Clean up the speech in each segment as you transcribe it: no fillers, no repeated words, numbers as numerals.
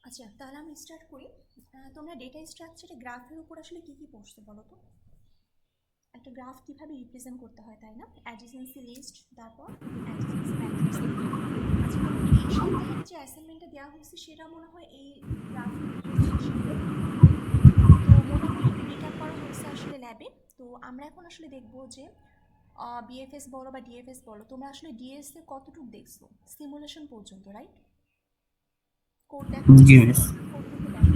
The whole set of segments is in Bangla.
আচ্ছা, তাহলে আমি স্টার্ট করি। তোমরা ডেটা স্ট্রাকচারে গ্রাফের উপর আসলে কি কি পড়ছো বলো তো? একটা গ্রাফ কিভাবে রিপ্রেজেন্ট করতে হয়, তাই না? অ্যাডজেসেন্সি লিস্ট, তারপর অ্যাডজেসেন্সি ম্যাট্রিক্স। আচ্ছা, তোমাদের এই সপ্তাহের যে অ্যাসাইনমেন্টটা দেওয়া হয়েছে সেটা মনে হয় এই গ্রাফের রিপ্রেজেন্টেশন। তো মোটামুটি রিক্যাপ করা হয়েছে আসলে ল্যাবে। তো আমরা এখন আসলে দেখবো যে বিএফএস বলো বা ডিএফএস বলো, তোমরা আসলে ডিএস এ কতটুকু দেখছো সিমুলেশন পর্যন্ত, রাইট? কোড দেখা জি হয়েছে, মিস। কোডটুকু দেখো।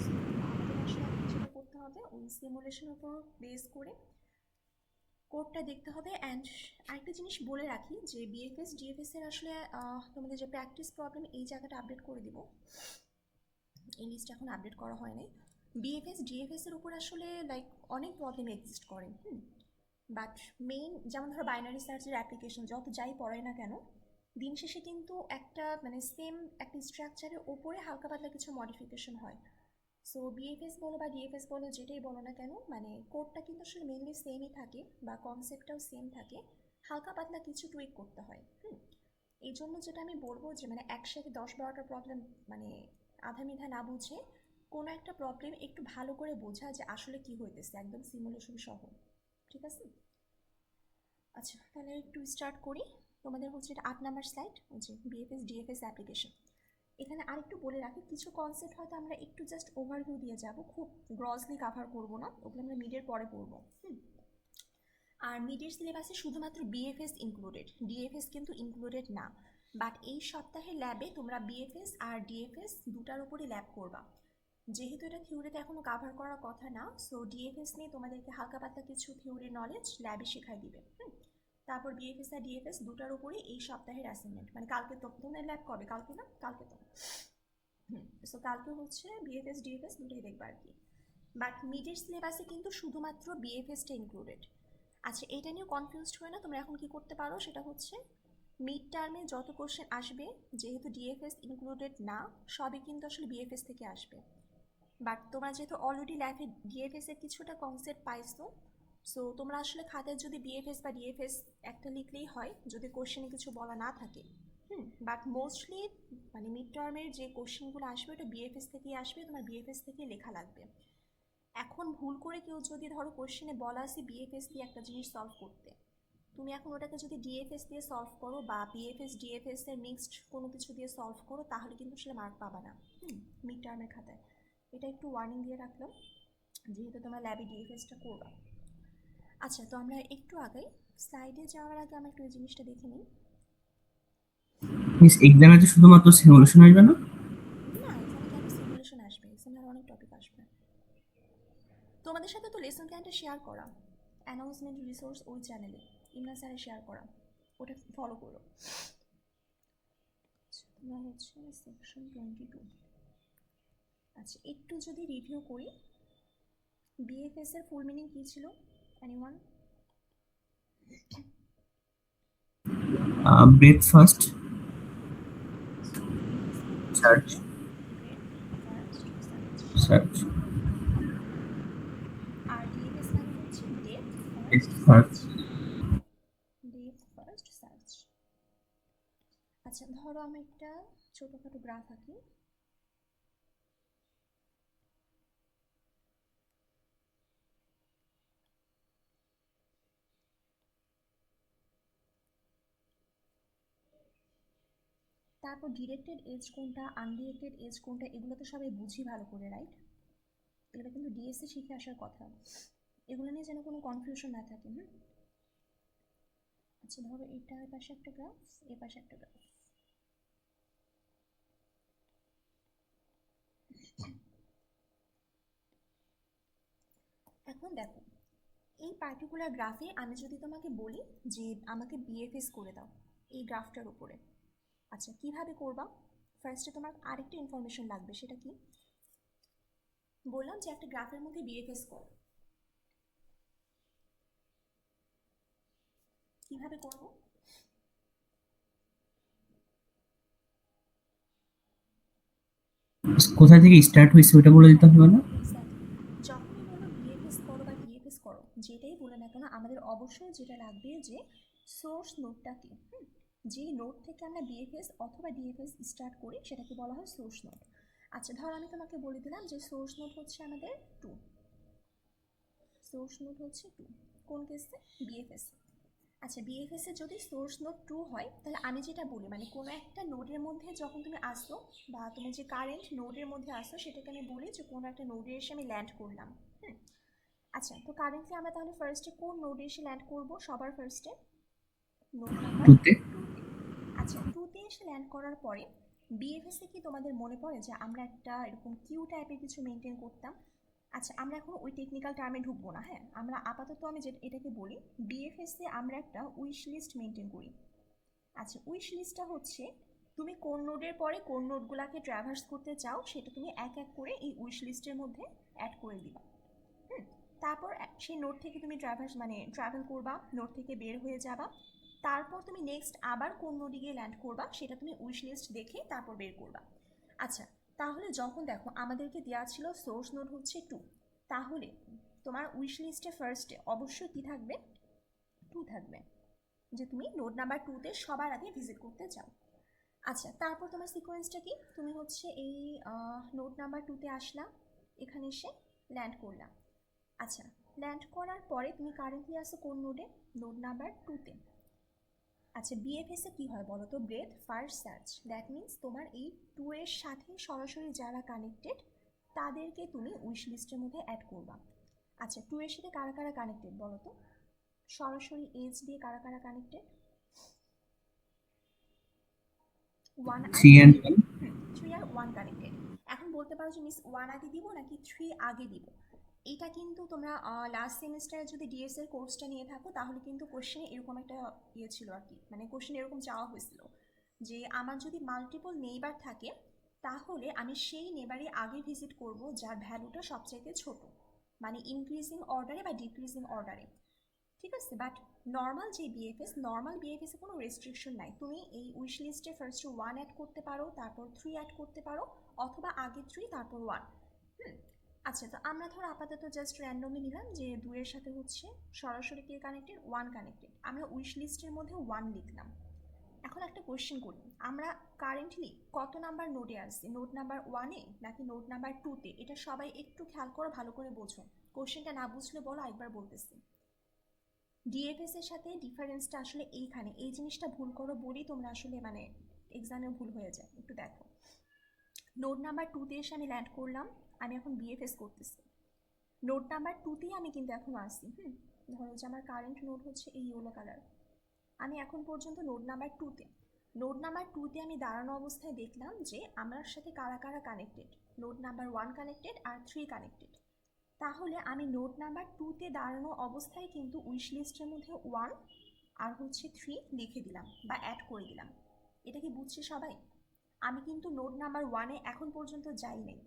সো আমাদের আসলে এখন যেটা করতে হবে ওই সিমুলেশনের উপর বেস করে কোডটা দেখতে হবে। অ্যান্ড আরেকটা জিনিস বলে রাখি যে বিএফএস ডিএফএস এর আসলে তোমাদের যে প্র্যাকটিস প্রবলেম এই জায়গাটা আপডেট করে দিব। এই লিস্ট এখন আপডেট করা হয় নাই। বিএফএস ডিএফএস এর উপর আসলে লাইক অনেক প্রবলেম এক্সিস্ট করে, বাট মেইন যেমন ধরো বাইনারি সার্চের অ্যাপ্লিকেশন যত যাই পড়ায় না কেন, দিন শেষে কিন্তু একটা মানে সেম একটা স্ট্রাকচারের ওপরে হালকা পাতলা কিছু মডিফিকেশন হয়। সো বিএফএস বলো বা ডিএফএস বলো যেটাই বলো না কেন, মানে কোডটা কিন্তু আসলে মেইনলি সেমই থাকে বা কনসেপ্টটাও সেম থাকে, হালকা পাতলা কিছু টুইক করতে হয়। এই জন্য যেটা আমি বলবো যে মানে একসাথে 10-12টা প্রবলেম মানে আধা মিধা না বুঝে কোনো একটা প্রবলেম একটু ভালো করে বোঝা যে আসলে কি হইতেছে একদম সিমুলেশন সহ। ঠিক আছে? আচ্ছা, তাহলে একটু স্টার্ট করি। তোমাদের হচ্ছে এটা 8 নাম্বার স্লাইড, হচ্ছে বিএফএস ডিএফএস অ্যাপ্লিকেশন। এখানে আরেকটু বলে রাখি, কিছু কনসেপ্ট হয়তো আমরা একটু জাস্ট ওভারভিউ দিয়ে যাব, খুব গ্রসলি কাভার করবো না, ওগুলো আমরা মিডের পরে পড়বো। আর মিডের সিলেবাসে শুধুমাত্র বিএফএস ইনক্লুডেড, ডিএফএস কিন্তু ইনক্লুডেড না। বাট এই সপ্তাহে ল্যাবে তোমরা বিএফএস আর ডিএফএস দুটার উপরই ল্যাব করবা। যেহেতু এটা থিওরিতে এখনো কাভার করার কথা না, সো ডিএফএস নিয়ে তোমাদেরকে হালকা পাতলা কিছু থিওরি নলেজ ল্যাবে শেখাই দিবে। তারপর বিএফএস আর ডিএফএস দুটার উপরই এই সপ্তাহের অ্যাসাইনমেন্ট, মানে কালকে তো তোমাদের ল্যাব কবে? কালকে না? কালকে তো সো কালকে হচ্ছে বিএফএস ডিএফএস দুটোই দেখবা আর কি। বাট মিডের সিলেবাসে কিন্তু শুধুমাত্র বিএফএসটা ইনক্লুডেড। আচ্ছা, এটা নিয়ে কনফিউজড হয়ে না, তোমরা এখন কি করতে পারো সেটা হচ্ছে মিড টার্মে যত কোশ্চেন আসবে, যেহেতু ডিএফএস ইনক্লুডেড না, সবই কিন্তু আসলে বিএফএস থেকে আসবে। বাট তোমরা যেহেতু অলরেডি ল্যাবে ডিএফএস এর কিছুটা কনসেপ্ট পাইছো, সো তোমরা আসলে খাতায় যদি বিএফএস বা ডিএফএস একটা লিখলেই হয় যদি কোশ্চেনে কিছু বলা না থাকে। বাট মোস্টলি মানে মিড টার্মের যে কোশ্চেনগুলো আসবে ওটা বিএফএস থেকেই আসবে, তোমার বিএফএস থেকে লেখা লাগবে। এখন ভুল করে কেউ যদি ধরো কোশ্চেনে বলা আছে বিএফএস দিয়ে একটা জিনিস সলভ করতে, তুমি এখন ওটাকে যদি ডিএফএস দিয়ে সলভ করো বা বিএফএস ডিএফএস এর মিক্সড কোনো কিছু দিয়ে সলভ করো, তাহলে কিন্তু আসলে মার্ক পাবা না মিড টার্মের খাতায়। এটা একটু ওয়ার্নিং দিয়ে রাখলাম, যেহেতু তোমরা ল্যাবে ডিএফএসটা করবা। আচ্ছা, তো আমরা একটু আগে স্লাইডে যাওয়ার আগে আমরা একটু এই জিনিসটা দেখে নিই। মিস এক্সামে তো শুধুমাত্র সিমুলেশন আসবে না? না, এখানে কেন সিমুলেশন আসবে? এখানে আর অনেক টপিক আসবে। তোমাদের সাথে তো লেসন প্ল্যানটা শেয়ার করা, অ্যানাউন্সমেন্ট রিসোর্স ওই চ্যানেলে ইমরান স্যারের শেয়ার করা, ওটা ফলো করো। তোমরা হচ্ছে সেকশন 22। আচ্ছা, একটু যদি রিভিউ করি, বিএফএস এর ফুল মিনিং কী ছিল? এনিওয়ান? ব্রেকফাস্ট সো বিএফএস মানে হচ্ছে search breadth first search. Search আর ডিএফএস মানে হচ্ছে depth first breakfast. Search. Depth first search. আচ্ছা, ধরো আমি একটা ছোটোখাটো গ্রাফ আঁকি। তারপর ডিরেক্টেড এজ কোনটা, আনডিরেক্টেড এজ কোনটা, এগুলো তো সবাই বুঝি ভালো করে, রাইট? এগুলো কিন্তু ডিএসসি শিখে আসার কথা, এগুলো নিয়ে যেন কোনো কনফিউশন না থাকে। আচ্ছা, ধরো এটা এ পাশে একটা গ্রাফ, এ পাশে একটা গ্রাফ। এখন দেখো, এই পার্টিকুলার গ্রাফে আমি যদি তোমাকে বলি যে আমাকে বিএফএস করে দাও এই গ্রাফটার উপরে, আচ্ছা কিভাবে করবা? ফার্স্টে তোমার আরেকটা ইনফরমেশন লাগবে, সেটা কি? বললাম যে একটা গ্রাফের মধ্যে বিএফএস কর, কিভাবে করবো? কোথা থেকে স্টার্ট হয়েছে ওটা বলে দিতে হ্যাঁ, হবে না? এক্স্যাক্টলি। যখনই বলো বিএফএস করো বা ডিএফএস করো, যেটাই বলে না কেন, আমাদের অবশ্যই যেটা লাগবে যে সোর্স নোটটা কি। যে নোট থেকে আমরা বিএফএস অথবা ডিএফএস স্টার্ট করি সেটাকে বলা হয় সোর্স নোট। আচ্ছা ধরো আমি তোমাকে বলে দিলাম যে সোর্স নোড হচ্ছে আমাদের 2, সোর্স নোড হচ্ছে 2, কোন কেসে? বিএফএস। আচ্ছা বিএফএস এ যদি সোর্স নোড 2 হয় তাহলে আমি যেটা বলি মানে কোনো একটা নোডের মধ্যে যখন তুমি আসো বা তুমি যে কারেন্ট নোডের মধ্যে আসো সেটাকে আমি বলি যে কোনো একটা নোডে এসে আমি ল্যান্ড করলাম। হুম। আচ্ছা তো কারেন্টলি আমরা তাহলে ফার্স্টে কোন নোডে এসে ল্যান্ড করব? সবার ফার্স্টে নোড নাম্বার টুতে। 2তে। আচ্ছা 2তে এসে ল্যান্ড করার পরে বিএফএস এ কি তোমাদের মনে পড়ে যে আমরা একটা এরকম কিউ টাইপের কিছু মেনটেন করতাম? আচ্ছা আমরা এখন ওই টেকনিক্যাল টার্মে ঢুকবো না, হ্যাঁ আমরা আপাতত আমি যে এটাকে বলি বিএফএস এ আমরা একটা উইশ লিস্ট মেনটেন করি। আচ্ছা উইশ লিস্টটা হচ্ছে তুমি কোন নোডের পরে কোন নোডগুলোকে ট্রাভার্স করতে চাও সেটা তুমি এক এক করে এই উইশ লিস্টের মধ্যে অ্যাড করে দিবা। হুম। তারপর সেই নোড থেকে তুমি ট্রাভেল করবা, নোড থেকে বের হয়ে যাবা, তারপর তুমি নেক্সট আবার কোন নোডে গিয়ে ল্যান্ড করবা সেটা তুমি উইশ লিস্ট দেখে তারপর বের করবা। আচ্ছা তাহলে যখন দেখো আমাদেরকে দেওয়া ছিল সোর্স নোড হচ্ছে 2, তাহলে তোমার উইশ লিস্টে ফার্স্টে অবশ্যই কি থাকবে? 2 থাকবে, যে তুমি নোড নাম্বার 2তে সবার আগে ভিজিট করতে চাও। আচ্ছা তারপর তোমার সিকোয়েন্সটা কি? তুমি হচ্ছে এই নোড নাম্বার 2তে আসলা, এখানে এসে ল্যান্ড করলাম। আচ্ছা ল্যান্ড করার পরে তুমি কারেন্টলি আসো কোন নোডে? নোড নাম্বার 2তে। আচ্ছা বিএফএস এ কি হয় বলো তো? Breadth first search, that means তোমার এই 2 এর সাথে সরাসরি যারা কানেক্টেড তাদেরকে তুমি উইশ লিস্টের মধ্যে অ্যাড করবা। আচ্ছা 2 এর সাথে কারা কারা কানেক্টেড বলো তো? সরাসরি এজ দিয়ে কারা কারা কানেক্টেড? 1 আর 3 and 1। 3 আর 1 কানেক্টেড। এখন বলতে পারো যে মিস 1 আগে দিব নাকি 3 আগে দিব? এটা কিন্তু তোমরা লাস্ট সেমিস্টারে যদি ডিএস এর কোর্সটা নিয়ে থাকো তাহলে কিন্তু কোশ্চেনে এরকম একটা ইয়ে ছিল আর কি, মানে কোশ্চেন এরকম চাওয়া হয়েছিল যে আমার যদি মাল্টিপল নেইবার থাকে তাহলে আমি সেই নেবারে আগে ভিজিট করব যার ভ্যালুটা সবচাইতে ছোট, মানে ইনক্রিজিং অর্ডারে বা ডিক্রিজিং অর্ডারে। ঠিক আছে, বাট নর্মাল বিএফএস এ কোনো রেস্ট্রিকশন নাই, তুমি এই উইশ লিস্টে ফার্স্ট 1 অ্যাড করতে পারো, তারপর 3 অ্যাড করতে পারো, অথবা আগে 3 তারপর 1। হুম। আচ্ছা তো আমরা ধরো আপাতত জাস্ট র্যান্ডমলি নিলাম যে 2 এর সাথে হচ্ছে সরাসরি কে কানেক্টেড? 1 কানেক্টেড, আমরা উইশ লিস্টের মধ্যে 1 লিখলাম। এখন একটা কোয়েশ্চেন করি, আমরা কারেন্টলি কত নাম্বার নোডে আসছি? নোড নাম্বার 1-এ নাকি নোড নাম্বার 2-তে? এটা সবাই একটু খেয়াল করো, ভালো করে বোঝো। কোয়েশ্চেনটা না বুঝলে বলো, একবার বলতেছি। ডিএফএস এর সাথে ডিফারেন্সটা আসলে এইখানে, এই জিনিসটা ভুল করো বলেই তোমরা আসলে মানে এক্সামে ভুল হয়ে যায়। একটু দেখো, নোড নাম্বার 2তে এসে আমি ল্যান্ড করলাম, আমি এখন বিএফএস করতেছি। নোড নাম্বার 2তেই আমি কিন্তু এখন আসছি। ধরো যে আমার কারেন্ট নোড হচ্ছে এই ইয়েলো কালার, আমি এখন পর্যন্ত নোড নাম্বার 2তে। নোড নাম্বার 2তে আমি দাঁড়ানো অবস্থায় দেখলাম যে আমার সাথে কারা কারা কানেক্টেড। নোড নাম্বার 1 কানেক্টেড আর 3 কানেক্টেড। তাহলে আমি নোড নাম্বার 2তে দাঁড়ানো অবস্থায় কিন্তু উইশ লিস্টের মধ্যে 1 আর হচ্ছে 3 লিখে দিলাম বা অ্যাড করে দিলাম। এটা কি বুঝছি সবাই? আমি কিন্তু নোড নাম্বার 1-এ এখন পর্যন্ত যাই নাই।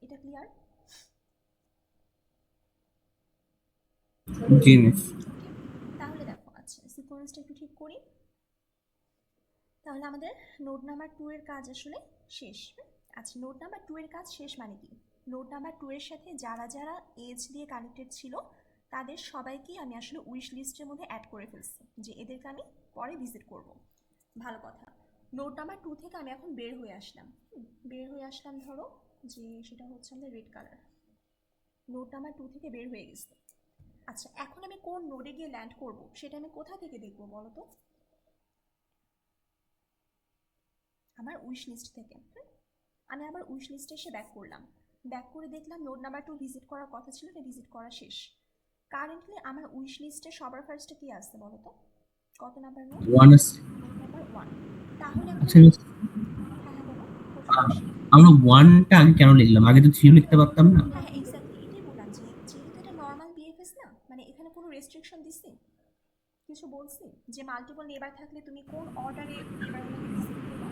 এটা ক্লিয়ার? জি মিস। ওকে, তাহলে দেখো আচ্ছা সিকোয়েন্সটা একটু ঠিক করি। তাহলে আমাদের নোড নাম্বার 2 এর কাজ আসলে শেষ। আচ্ছা নোড নাম্বার 2 এর কাজ শেষ মানে কি? নোড নাম্বার 2 এর সাথে যারা যারা এজ দিয়ে কানেক্টেড ছিল তাদের সবাইকেই আমি আসলে উইশ লিস্টের মধ্যে অ্যাড করে ফেলছি, যে এদেরকে আমি পরে ভিজিট করব। ভালো কথা। নোড নাম্বার 2 থেকে আমি এখন বের হয়ে আসলাম। ধরো যে সেটা হচ্ছে আমাদের রেড কালার। নোড নাম্বার 2 থেকে বের হয়ে গেছে। আচ্ছা এখন আমি কোন নোডে গিয়ে ল্যান্ড করব সেটা আমি কোথা থেকে দেখবো বলো তো? আমার উইশ লিস্ট থেকে। আমি আবার উইশ লিস্টে এসে ব্যাক করলাম, ব্যাক করে দেখলাম নোড নাম্বার 2 ভিজিট করার কথা ছিল, এটা ভিজিট করা শেষ। কারেন্টলি আমার উইশ লিস্টে সবার ফার্স্টে কি আসছে বলো তো? কত নাম্বার নোড? 1 আছে। Node number 1। তাহলে এখন আচ্ছা আমি মিস, হ্যাঁ হ্যাঁ বলো, প্রথম কোশ্চেন। আমরা 1টা আগে কেন লিখলাম? আগে তো 3 লিখতে পারতাম না? হ্যাঁ হ্যাঁ এক্স্যাক্টলি, এটাই বললাম যে যেহেতু এটা নর্মাল বিএফএস না, মানে এখানে কোনো রেস্ট্রিকশন দিচ্ছি, কিছু বলছি যে মাল্টিপল নেবার থাকলে তুমি কোন অর্ডারে নেবারগুলোকে ভিজিট করবা?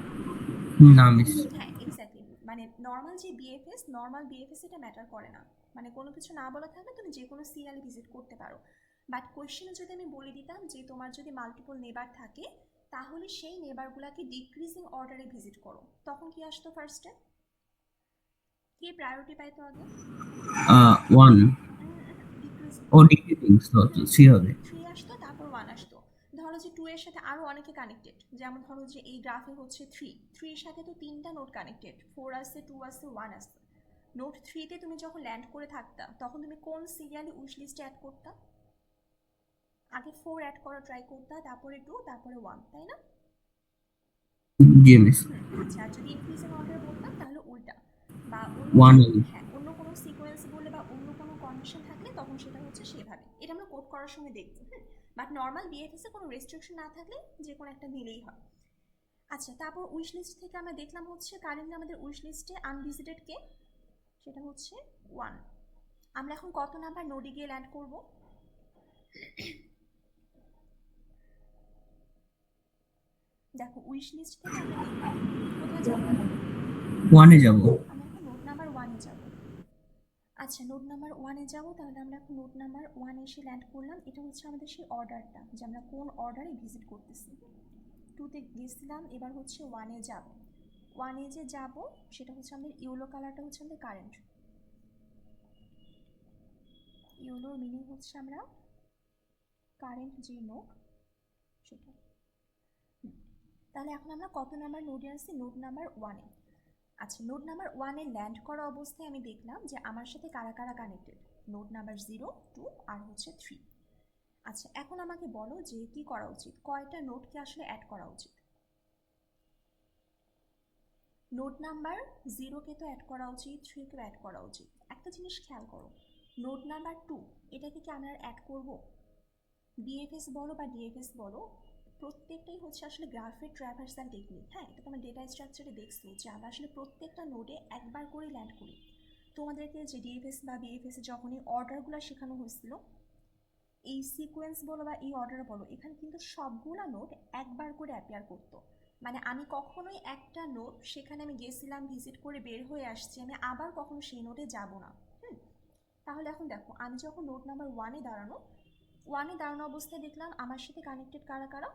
না মিস। হ্যাঁ এক্স্যাক্টলি, মানে নর্মাল বিএফএস এটা ম্যাটার করে না, মানে কোনো কিছু না বলা থাকলে তুমি যে কোনো সিরিয়ালে ভিজিট করতে পারো। বাট কোয়েশ্চেনে যদি আমি বলে দিতাম যে তোমার যদি মাল্টিপল নেবার থাকে তাহলে সেই নেবারগুলোকে ডিক্রিজিং অর্ডারে ভিজিট করো, তখন কি আসতো ফার্স্টে? কে প্রায়োরিটি পাইতো আগে? 1। ডিক্রিজিং। ও ডিক্রিজিং, সো 3 হবে। 3 আসতো তারপর 1 আসতো। ধরো যে 2 এর সাথে আরও অনেকে কানেক্টেড, যেমন ধরো যে এই গ্রাফে হচ্ছে 3 এর সাথে তো 3টা নোড কানেক্টেড, 4 আসছে, 2 আসছে, 1 আসছে। নোড 3তে তুমি যখন ল্যান্ড করে থাকতা তখন তুমি কোন সিরিয়ালি উইশ লিস্টে অ্যাড করতা? আগে 4 অ্যাড করা ট্রাই করতা, তারপরে 2, তারপরে 1, তাই না? জি মিস। আচ্ছা, আর যদি ইনক্রিজিং অর্ডার বলতাম তাহলে উল্টা, বা অন্য ওয়ান। হ্যাঁ অন্য কোনো সিকোয়েন্স বললে বা অন্য কোনো কন্ডিশন থাকলে তখন সেটা হচ্ছে সেভাবে। এটা আমরা কোড করার সময় দেখবো। বাট নর্মাল বিএফএস এ কোনো রেস্ট্রিকশন না থাকলে যে কোনো একটা দিলেই হয়। আচ্ছা, তারপর উইশ লিস্ট থেকে আমরা দেখলাম হচ্ছে কারেন্টলি আমাদের উইশ লিস্টে আনভিজিটেড কে, সেটা হচ্ছে 1। আমরা এখন কত নাম্বার নোডে গিয়ে ল্যান্ড করব? দেখো উইশ লিস্ট থেকে আমরা দেখলাম কোথায় যাব, ওয়ানে যাব। আমরা এখন নোড নাম্বার 1-এ যাব। আচ্ছা, নোড নাম্বার 1-এ যাব, তাহলে আমরা এখন নোড নাম্বার 1-এ এসে ল্যান্ড করলাম। এটা হচ্ছে আমাদের সেই অর্ডারটা, যে আমরা কোন অর্ডারে ভিজিট করতেছি। 2-তে গেছিলাম, এবার হচ্ছে 1-এ যাব। 1-এ যে যাব সেটা হচ্ছে আমাদের ইয়েলো কালারটা হচ্ছে আমাদের কারেন্ট। ইয়েলোর মিনিং হচ্ছে আমরা কারেন্ট যে নোড সেটা। তাহলে এখন আমরা কত নাম্বার নোডে আসছি? নোড নাম্বার 1-এ। আচ্ছা, নোড নাম্বার 1-এ ল্যান্ড করা অবস্থায় আমি দেখলাম যে আমার সাথে কারা কারা কানেক্টেড। নোড নাম্বার 0, 2 আর হচ্ছে 3। আচ্ছা, এখন আমাকে বলো যে কি করা উচিত, কয়টা নোডকে আসলে অ্যাড করা উচিত? নোড নাম্বার 0-কে তো অ্যাড করা উচিত, 3-কেও অ্যাড করা উচিত। একটা জিনিস খেয়াল করো, নোড নাম্বার 2 এটাকে কি আমরা অ্যাড করব? বিএফএস বলো বা ডিএফএস বলো, প্রত্যেকটাই হচ্ছে আসলে গ্রাফের ট্র্যাভার্সাল টেকনিক। হ্যাঁ, এটা তোমরা ডেটা স্ট্রাকচারে দেখছো যে আমরা আসলে প্রত্যেকটা নোডে একবার করে ল্যান্ড করি। তোমাদেরকে যে ডিএফএস বা বিএফএস এ যখনই অর্ডারগুলো শেখানো হয়েছিল, এই সিকোয়েন্স বলো বা এই অর্ডার বলো, এখানে কিন্তু সবগুলা নোড একবার করে অ্যাপিয়ার করতো। মানে আমি কখনোই একটা নোড সেখানে আমি গেছিলাম, ভিজিট করে বের হয়ে আসছি, আমি আবার কখনো সেই নোডে যাব না। তাহলে এখন দেখো, আমি যখন নোড নাম্বার 1-এ দাঁড়ানো অবস্থায় দেখলাম আমার সাথে কানেক্টেড কারা কারা।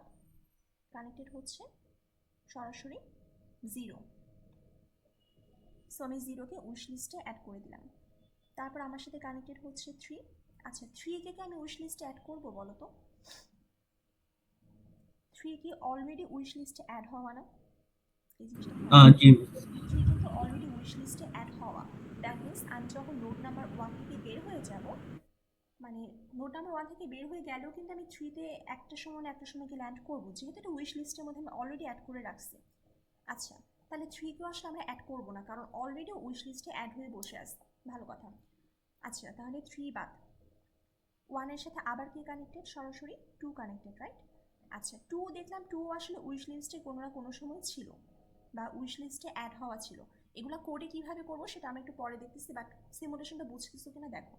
কানেক্টেড হচ্ছে সরাসরি 0। সো আমি 0-কে উইশ লিস্টে অ্যাড করে দিলাম। তারপর আমার সাথে কানেক্টেড হচ্ছে 3। আচ্ছা, 3-কে কি আমি উইশ লিস্টে অ্যাড করবো বলো তো? 3 কি অলরেডি উইশ লিস্টে অ্যাড হওয়া না? এই জিনিসটা জি। 3 কিন্তু অলরেডি উইশ লিস্টে অ্যাড হওয়া। দ্যাট মিনস আমি যখন নোড নাম্বার 1 থেকে বের হয়ে যাব, মানে নোড নাম্বার 1 থেকে বের হয়ে গেলেও কিন্তু আমি 3-তে একটা সময় না একটা সময় গিয়ে ল্যান্ড করবো, যেহেতু এটা উইশ লিস্টের মধ্যে আমি অলরেডি অ্যাড করে রাখছি। আচ্ছা, তাহলে 3-কেও আসলে আমরা অ্যাড করবো না, কারণ অলরেডি উইশ লিস্টে অ্যাড হয়ে বসে আছে। ভালো কথা। আচ্ছা, তাহলে 3 বাদ। 1-এর সাথে আবার কি কানেক্টেড? সরাসরি 2 কানেক্টেড, রাইট? আচ্ছা, 2 দেখলাম, 2 আসলে উইশ লিস্টে কোনো না কোনো সময় ছিল, বা উইশ লিস্টে অ্যাড হওয়া ছিল। এগুলো কোডে কীভাবে করবো সেটা আমি একটু পরে দেখতেছি, বাট সিমুলেশনটা বুঝতেছো কিনা দেখো।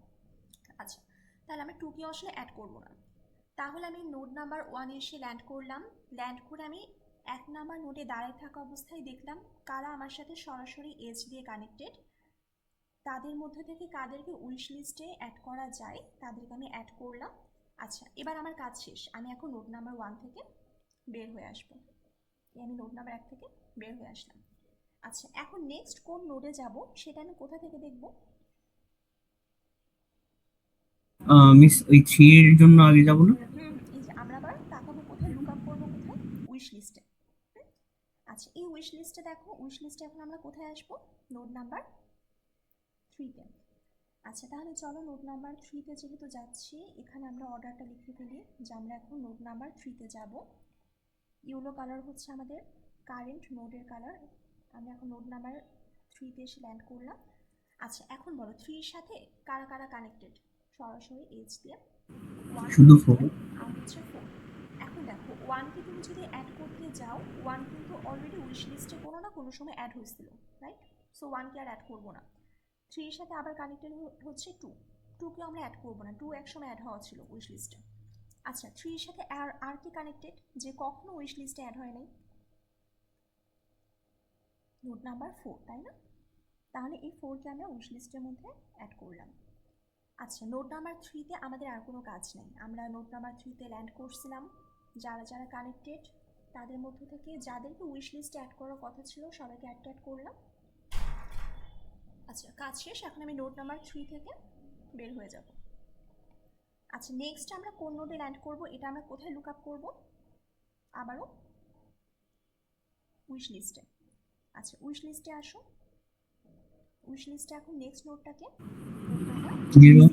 আচ্ছা, তাহলে আমি 2-কেও আসলে অ্যাড করবো না। তাহলে আমি নোড নাম্বার 1-এ এসে ল্যান্ড করলাম। ল্যান্ড করে আমি 1 নাম্বার নোডে দাঁড়িয়ে থাকা অবস্থায় দেখলাম কারা আমার সাথে সরাসরি এজ দিয়ে কানেক্টেড। তাদের মধ্যে থেকে কাদেরকে উইশ লিস্টে অ্যাড করা যায় তাদেরকে আমি অ্যাড করলাম। আচ্ছা, এবার আমার কাজ শেষ, আমি এখন নোড নাম্বার 1 থেকে বের হয়ে আসবো। আমি নোড নাম্বার 1 থেকে বের হয়ে আসলাম। আচ্ছা, এখন নেক্সট কোন নোডে যাব সেটা আমি কোথা থেকে দেখব? মিস ওই 3 এর জন্য আগে যাব না? এই যে আমরা আবার তাকাবো কোথায়, লুক আপ করবো কোথায়? উইশ লিস্টে। আচ্ছা, এই উইশ লিস্টে দেখো, উইশ লিস্টে এখন আমরা কোথায় আসবো? নোড নাম্বার 3-তে। আচ্ছা, তাহলে চলো নোড নাম্বার 3-তে যেহেতু যাচ্ছি, এখানে আমরা অর্ডারটা লিখে ফেলি যে আমরা এখন নোড নাম্বার 3-তে যাব। ইয়েলো কালার হচ্ছে আমাদের কারেন্ট নোডের কালার। আমরা এখন নোড নাম্বার 3-তে এসে ল্যান্ড করলাম। আচ্ছা, এখন বলো 3-এর সাথে কারা কারা কানেক্টেড? সরাসরি এইচ দিয়ে 1 শুধু 4। আর হচ্ছে 4। এখন দেখো, 1-কে তুমি যদি অ্যাড করতে যাও, 1 কিন্তু অলরেডি উইশ লিস্টে কোনো না কোনো সময় অ্যাড হয়েছিল, রাইট? সো 1-কে আর অ্যাড করবো না। 3-এর সাথে আবার কানেক্টেড হচ্ছে 2-কেও আমরা অ্যাড করবো না, 2 একসময় অ্যাড হওয়া ছিল উইশ লিস্টে। আচ্ছা, 3-এর সাথে আর কি কানেক্টেড যে কখনো উইশ লিস্টে অ্যাড হয় নাই? নোড নাম্বার 4, তাই না? তাহলে এই 4-কে আমরা উইশ লিস্টের মধ্যে অ্যাড করলাম। আচ্ছা, নোড নাম্বার 3-তে আমাদের আর কোনো কাজ নেই, আমরা নোড নাম্বার 3-তে ল্যান্ড করছিলাম। যারা যারা কানেক্টেড তাদের মধ্য থেকে যাদেরকে উইশ লিস্টে অ্যাড করার কথা ছিল সবাইকে অ্যাড করলাম। আচ্ছা, কাজ শেষ, এখন আমি নোড নাম্বার 3 থেকে বের হয়ে যাব। আচ্ছা, নেক্সট আমরা কোন নোডে ল্যান্ড করব, এটা আমরা কোথায় লুক আপ করবো? আবারও উইশ লিস্টে। আচ্ছা উইশ লিস্টে আসো। উইশ লিস্টে এখন নেক্সট নোটটাকে নোট নাম্বার 0। 0।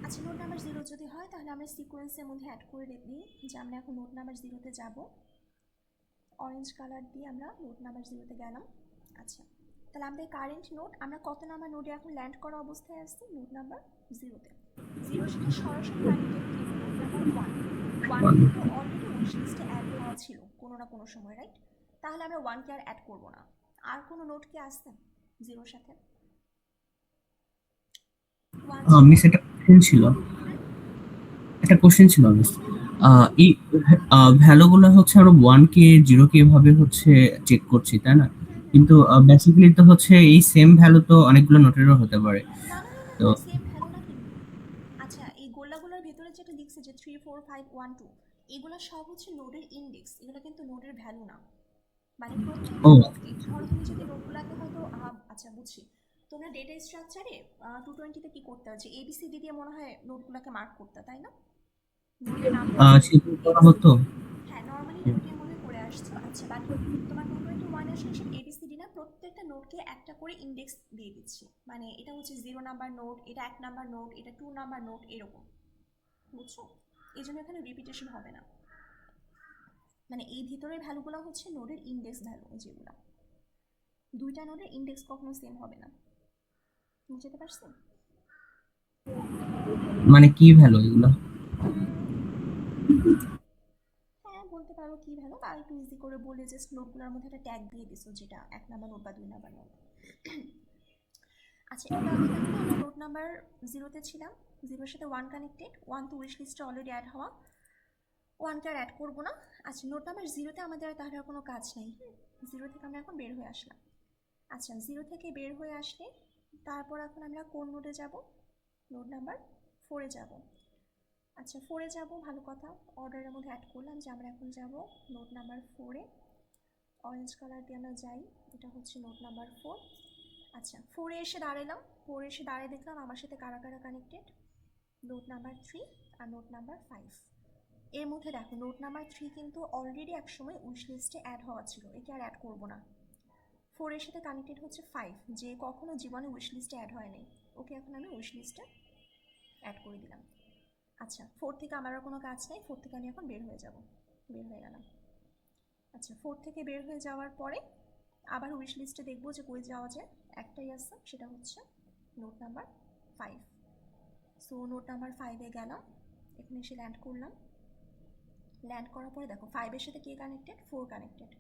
আচ্ছা নোট নাম্বার 0 যদি হয় তাহলে আমরা সিকোয়েন্সের মধ্যে অ্যাড করে দিই যে আমরা এখন নোট নাম্বার 0তে যাব। অরেঞ্জ কালার দিয়ে আমরা নোট নাম্বার 0তে গেলাম। আচ্ছা তাহলে আমাদের কারেন্ট নোট, আমরা কত নাম্বার নোটে এখন ল্যান্ড করা অবস্থায় আসছি? Note number 0তে। 0 সাথে সরাসরি কানেক্টেড কিন্তু নোট নাম্বার 1। 1 কিন্তু অলরেডি উইশ লিস্টে অ্যাড হওয়া ছিল কোনো না কোনো সময়, রাইট? তাহলে আমরা 1কে আর অ্যাড করবো না। আর কোনো নোট কি আসছে 0-র সাথে? 1 ছিল। মিস, এটা কোশ্চেন ছিল। একটা কোশ্চেন ছিল মিস। এই ভ্যালুগুলো হচ্ছে আমরা 1 কে 0 কে এভাবে হচ্ছে চেক করছি, তাই না? কিন্তু বেসিক্যালি তো হচ্ছে এই সেম ভ্যালু তো অনেকগুলো নোটেরও হতে পারে। না না না না তো না, সেম ভ্যালু না কিন্তু। আচ্ছা এই গোল্লাগুলোর ভেতরে যেটা লিখছে যে 3 4 5 1 2, এগুলো সব হচ্ছে নোডের ইন্ডেক্স, এগুলো কিন্তু নোডের ভ্যালু না। মানে প্রত্যেকটা ও নোটকে, ধরো তুমি যদি নোটগুলোকে হয়তো আচ্ছা বুঝছি, তোমরা ডেটা স্ট্রাকচারে 220-তে কি করতে হয় যে এবিসিডি দিয়ে মনে হয় নোটগুলোকে মার্ক করতে, তাই না? নোটের নামগুলো সেগুলো করা এবিসিডি। হতো। হ্যাঁ নর্মালি নোটের মধ্যে করে আসছো। আচ্ছা বাট তোমার 221 আসলে সব এবিসিডি না, প্রত্যেকটা নোটকে একটা করে ইন্ডেক্স দিয়ে দিচ্ছি। মানে এটা হচ্ছে 0 নাম্বার নোট, এটা 1 নাম্বার নোট, এটা 2 নাম্বার নোট, এরকম। বুঝছো? এই জন্য এখানে রিপিটেশন হবে না। মানে এই ভিতরের ভ্যালুগুলো হচ্ছে নোডের ইন্ডেক্স ভ্যালু, যেগুলো দুইটা নোডের ইন্ডেক্স কখনো সেম হবে না। বুঝতে পারছো? মানে কি ভ্যালু এগুলো? হ্যাঁ বলতে পারো কি ভ্যালু, বা একটু ইজি করে বলে জাস্ট নোটগুলোর মধ্যে একটা ট্যাগ দিয়ে দিছো যেটা 1 নাম্বার নোট বা 2 নাম্বার নোট। আচ্ছা এটা এখান থেকে আমরা নোট নাম্বার 0তে ছিলাম। 0-র সাথে 1 কানেক্টেড, 1 তো উইশ লিস্টে অলরেডি অ্যাড হওয়া, 1কে আর অ্যাড করবো না। আচ্ছা নোট নাম্বার 0তে আমাদের আর তাহলে আর কোনো কাজ নেই। 0 থেকে আমরা এখন বের হয়ে আসলাম। আচ্ছা 0 থেকে বের হয়ে আসলে তারপর এখন আমরা কোন নোটে যাব? নোট নাম্বার 4-এ যাব। আচ্ছা 4-এ যাব, ভালো কথা, অর্ডারের মধ্যে অ্যাড করলাম যে আমরা এখন যাব নোট নাম্বার 4-এ। অরেঞ্জ কালার দিয়ে আমরা যাই, এটা হচ্ছে নোট নাম্বার 4। আচ্ছা 4-এ এসে দাঁড়ালাম। 4-এ এসে দাঁড়িয়ে দেখলাম আমার সাথে কারা কারা কানেক্টেড, নোট নাম্বার 3 আর নোট নাম্বার 5। এর মধ্যে দেখো নোট নাম্বার 3 কিন্তু অলরেডি একসময় উইশ লিস্টে অ্যাড হওয়া ছিল, একে আর অ্যাড করবো না। 4-এর সাথে কানেক্টেড হচ্ছে 5, যে কখনো জীবনে উইশ লিস্টে অ্যাড হয়নি, ওকে এখন আমি উইশ লিস্টে অ্যাড করে দিলাম। আচ্ছা 4 থেকে আমার আর কোনো কাজ নেই, 4 থেকে আমি এখন বের হয়ে যাব। বের হয়ে গেলাম। আচ্ছা 4 থেকে বের হয়ে যাওয়ার পরে আবার উইশ লিস্টে দেখবো যে কই যাওয়া যায়। একটাই আছে, সেটা হচ্ছে node number 5। So node number 5-এ গেলাম, এখানে এসে ল্যান্ড করলাম। ল্যান্ড করার পরে দেখো 5-এর সাথে কে কানেক্টেড? 4 কানেক্টেড।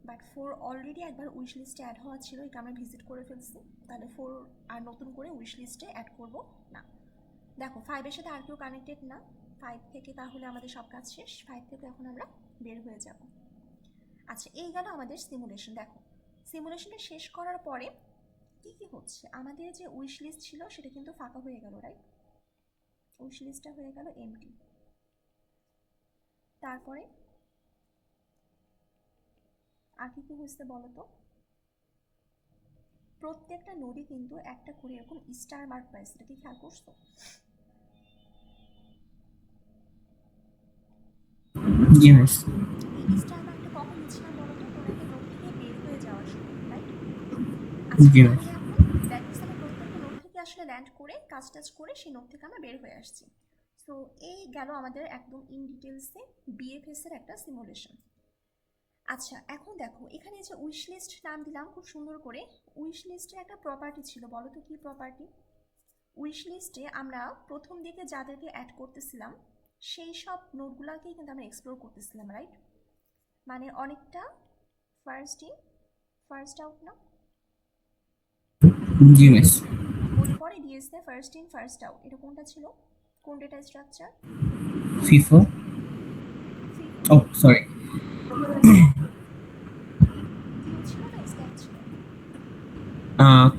বাট 4 অলরেডি একবার উইশ লিস্টে অ্যাড হওয়া ছিল, এটা আমরা ভিজিট করে ফেলছি, তাহলে 4 আর নতুন করে উইশ লিস্টে অ্যাড করব না। দেখো 5-এর সাথে আর কেউ কানেক্টেড না, 5 থেকে তাহলে আমাদের সব কাজ শেষ। 5 থেকে এখন আমরা বের হয়ে যাব। আচ্ছা এই গেল আমাদের সিমুলেশন। দেখো সিমুলেশনটা শেষ করার পরে কি কি হচ্ছে, আমাদের যে উইশ লিস্ট ছিল সেটা কিন্তু ফাঁকা হয়ে গেল, রাইট? উইশ লিস্টটা হয়ে গেল এমটি। তারপরে আর কি কি হয়েছে বলো তো? প্রত্যেকটা নোডে কিন্তু একটা করে এরকম স্টার মার্ক পাইছে, এটা কি খেয়াল করছো? জি মিস। এই স্টার মার্কটা কখন দিচ্ছিলাম বলো তো? কোনো একটা নোট থেকে বের হয়ে যাওয়ার সময়, রাইট? আচ্ছা জি মিস। তাহলে এখন দ্যাট মিনস আমরা প্রত্যেকটা নোট থেকে আসলে ল্যান্ড করে কাজ টাজ করে সেই নোট থেকে আমরা বের হয়ে আসছি। সো এই গেল আমাদের একদম ইন ডিটেলসে বিএফএস এর একটা সিমুলেশন। আচ্ছা এখন দেখো এখানে যে উইশ লিস্ট নাম দিলাম খুব সুন্দর করে, উইশ লিস্টের একটা প্রপার্টি ছিল, বলো তো কি প্রপার্টি? উইশ লিস্টে আমরা প্রথম দিকে যাদেরকে অ্যাড করতেছিলাম সেই সব নোটগুলোকেই কিন্তু আমরা এক্সপ্লোর করতেছিলাম, রাইট? মানে অনেকটা ফার্স্ট ইন ফার্স্ট আউট না? জি মিস। মনে পড়ে DSA first in first out, এটা কোনটা ছিল? কোন ডেটা স্ট্রাকচার? ফিফো। ফিফো। ও সরি। কিউ ছিল না স্ট্যাক ছিল?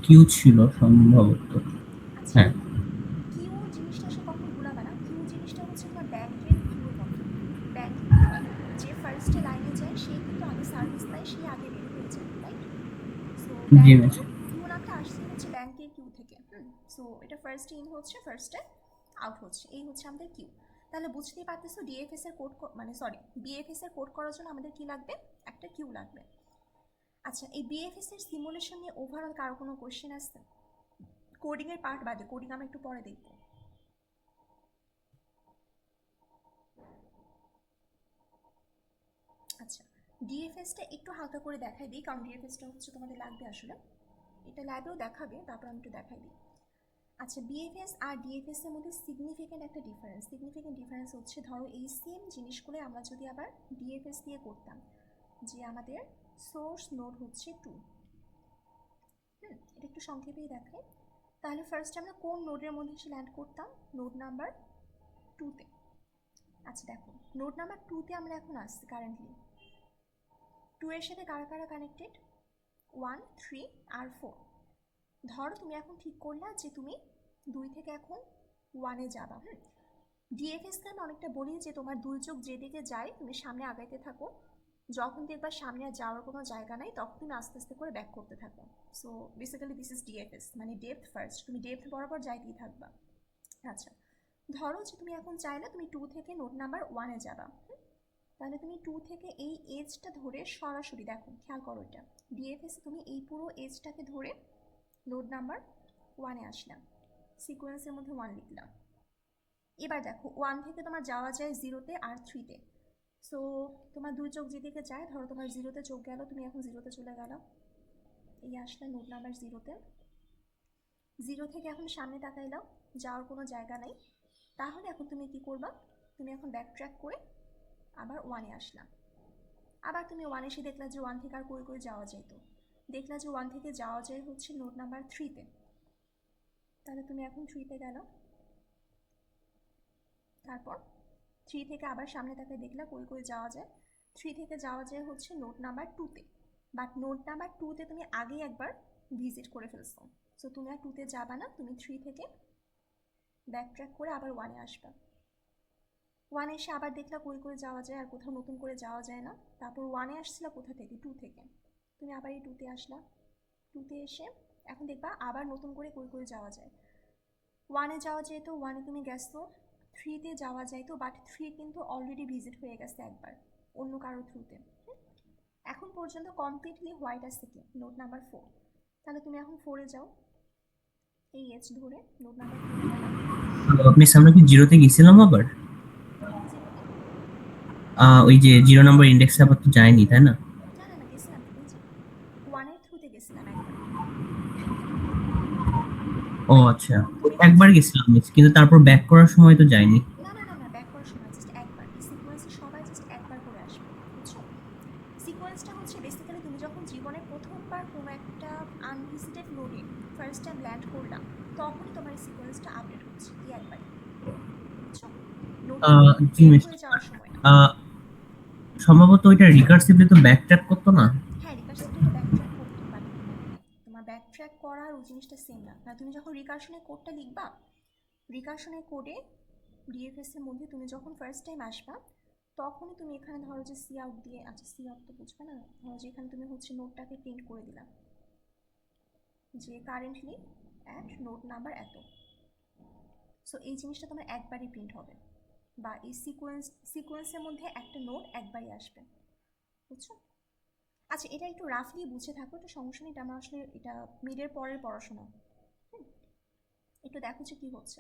কিউ ছিল সম্ভবত। আচ্ছা হ্যাঁ। কিউ জিনিসটা আসলে কখনো ভুলাবা না, কিউ জিনিসটা হচ্ছে তোমার ব্যাংকের কিউর মতো। ব্যাংকে কি হয়, যে ফার্স্টে লাইনে যায় সেই কিন্তু আগে সার্ভিস পায়, সেই আগে বের হয়ে যায়, রাইট? সো জি মিস। ব্যাংকের কিউ নামটা আসছে হচ্ছে ব্যাংকের কিউ থেকে। সো এটা ফার্স্ট ইন হচ্ছে ফার্স্টে আউট হচ্ছে, এই হচ্ছে আমাদের কিউ। তাহলে বুঝতেই পারতেছো ডিএফএস এর কোড মানে সরি বিএফএস এর কোড করার জন্য আমাদের কি লাগবে, একটা কিউ লাগবে। আচ্ছা, এই বিএফএস এর সিমুলেশন নিয়ে ওভারঅল কারো কোনো কোশ্চেন আসছে? কোডিং এর পার্ট বাদে, কোডিং আমরা একটু পরে দেখবো। আচ্ছা, ডিএফএসটা একটু হালকা করে দেখাই দিই, কারণ ডিএফএসটা হচ্ছে তোমাদের লাগবে আসলে, এটা ল্যাবেও দেখাবে, তারপর আমি একটু দেখাই দিই। আচ্ছা, বিএফএস আর ডিএফএস এর মধ্যে সিগনিফিকেন্ট একটা ডিফারেন্স, হচ্ছে ধরো এই সেম জিনিসগুলো আমরা যদি আবার ডিএফএস দিয়ে করতাম, যে আমাদের সোর্স নোড হচ্ছে 2। এটা একটু সংক্ষেপেই দেখাই। তাহলে ফার্স্ট আমরা কোন নোডের মধ্যে এসে ল্যান্ড করতাম, নোড নাম্বার 2তে। আচ্ছা দেখো, নোড নাম্বার 2তে আমরা এখন আসছি কারেন্টলি। 2 এর সাথে কারা কারা কানেক্টেড, 1, 3 আর 4। ধরো তুমি এখন ঠিক করলা যে তুমি 2 থেকে এখন 1-এ যাবা। ডিএফএসকে আমি অনেকটা বলি যে তোমার দুই চোখ যেদিকে যায় তুমি সামনে আগাইতে থাকো, যখন দেখবা সামনে আর যাওয়ার কোনো জায়গা নাই তখন তুমি আস্তে আস্তে করে ব্যাক করতে থাকো। So basically this is DFS, মানে ডেপথ ফার্স্ট, তুমি ডেপথ বরাবর যাইতেই থাকবা। আচ্ছা, ধরো যে তুমি এখন চাইলে তুমি 2 থেকে নোড নাম্বার 1-এ যাবা, তাহলে তুমি 2 থেকে এই এজটা ধরে সরাসরি দেখো, খেয়াল করো এটা ডিএফএস, তুমি এই পুরো এজটাকে ধরে নোড নাম্বার 1-এ আসলাম, সিকোয়েন্সের মধ্যে 1 লিখলাম। এবার দেখো 1 থেকে তোমার যাওয়া যায় 0-তে আর 3-তে। সো তোমার দুই চোখ যেদিকে যায়, ধরো তোমার 0-তে চোখ গেল, তুমি এখন 0-তে চলে গেল, এই আসলে নোড নাম্বার 0-তে। 0 থেকে এখন সামনে তাকাইলাম, যাওয়ার কোনো জায়গা নাই, তাহলে এখন তুমি কি করবা, তুমি এখন ব্যাক ট্র্যাক করে আবার 1-এ আসলাম। আবার তুমি 1 এসে দেখলা যে 1 থেকে আর কই কই যাওয়া যেত, দেখলা যে 1 থেকে যাওয়া যায় হচ্ছে নোড নাম্বার 3-তে, তাহলে তুমি এখন 3-তে গেল। তারপর 3 থেকে আবার সামনে তাকায় দেখলা কই কই যাওয়া যায়, 3 থেকে যাওয়া যায় হচ্ছে নোড নাম্বার 2-তে, বাট নোড নাম্বার 2-তে তুমি আগেই একবার ভিজিট করে ফেলছো, সো তুমি আর 2-তে যাবা না, তুমি 3 থেকে ব্যাক ট্র্যাক করে আবার 1-এ আসবা। 1 এসে আবার দেখলা কই কই যাওয়া যায়, আর কোথাও নতুন করে যাওয়া যায় না, তারপর 1-এ আসছিলা কোথা থেকে, 2 থেকে, তুমি আবার এই 2-তে আসলা। 2-তে এসে এখন দেখবা আবার নতুন করে কই কই যাওয়া যায়, 1-এ যাওয়া যেত, 1-এ তুমি গেছো, 3-তে যাওয়া যাইতো, বাট 3 কিন্তু অলরেডি ভিজিট হয়ে গেছে একবার অন্য কারো থ্রুতে। এখন পর্যন্ত কমপ্লিটলি হোয়াইট আসছে কি, নোট নাম্বার 4। তাহলে তুমি এখন 4-এ যাও, এই এজ ধরে নোট নাম্বার 4-এ গেলাম। মিস আমরা কি জিরোতে গেছিলাম আবার? কোন জিরোতে? ওই যে 0 নম্বর ইন্ডেক্সে আবার তো যায়নি, তাই না? না না না, গেছিলাম তো, এই যে 1-এর থ্রুতে গেছিলাম একবার। ও মানে আচ্ছা, তুমি একবার ফার্স্ট, গেছিলাম মিস, কিন্তু তারপর ব্যাক করার সময় তো যায়নি। না না না না, ব্যাক করার সময় জাস্ট একবার, এই সিকোয়েন্সে সবাই জাস্ট একবার করে আসবে, বুঝছো? সিকোয়েন্সটা হচ্ছে বেসিক্যালি তুমি যখন জীবনে প্রথমবার কোনো একটা আনভিজিটেড নোডে ফার্স্ট টাইম ল্যান্ড করলাম, তখনই তোমার এই সিকোয়েন্সটা আপডেট হচ্ছে, এই একবারই, বুঝছো? নোড থেকে জি বের মিস। হয়ে যাওয়ার সময় না। সম্ভবত ওইটা রিকার্সিভলি তো ব্যাক ট্র্যাক করতো না। হ্যাঁ, রিকার্সিভলি তো ব্যাক ট্র্যাক করতো, বাট তোমার ব্যাক ট্র্যাক করা আর ওই জিনিসটা সেম না। না, তুমি যখন রিকার্শনের কোডটা লিখবা, রিকার্শনের কোডে ডিএফএস এর মধ্যে তুমি যখন ফার্স্ট টাইম আসবা, তখনই তুমি এখানে ধরো যে সি আউট দিয়ে, আচ্ছা সি আউট তো বুঝবে না, ধরো যে এখানে তুমি হচ্ছে নোটটাকে প্রিন্ট করে দিলাম যে কারেন্টলি অ্যাট নোট নাম্বার এত। সো এই জিনিসটা তোমার একবারই প্রিন্ট হবে, বা এই সিকোয়েন্সের মধ্যে একটা নোট একবারই আসবে, বুঝছো? আচ্ছা, এটা একটু রাফলি বুঝে থাকো, এটা সমস্যা নেই, এটা আমার আসলে এটা মিডের পরের পড়াশোনা। হুম, একটু দেখো যে কী হচ্ছে।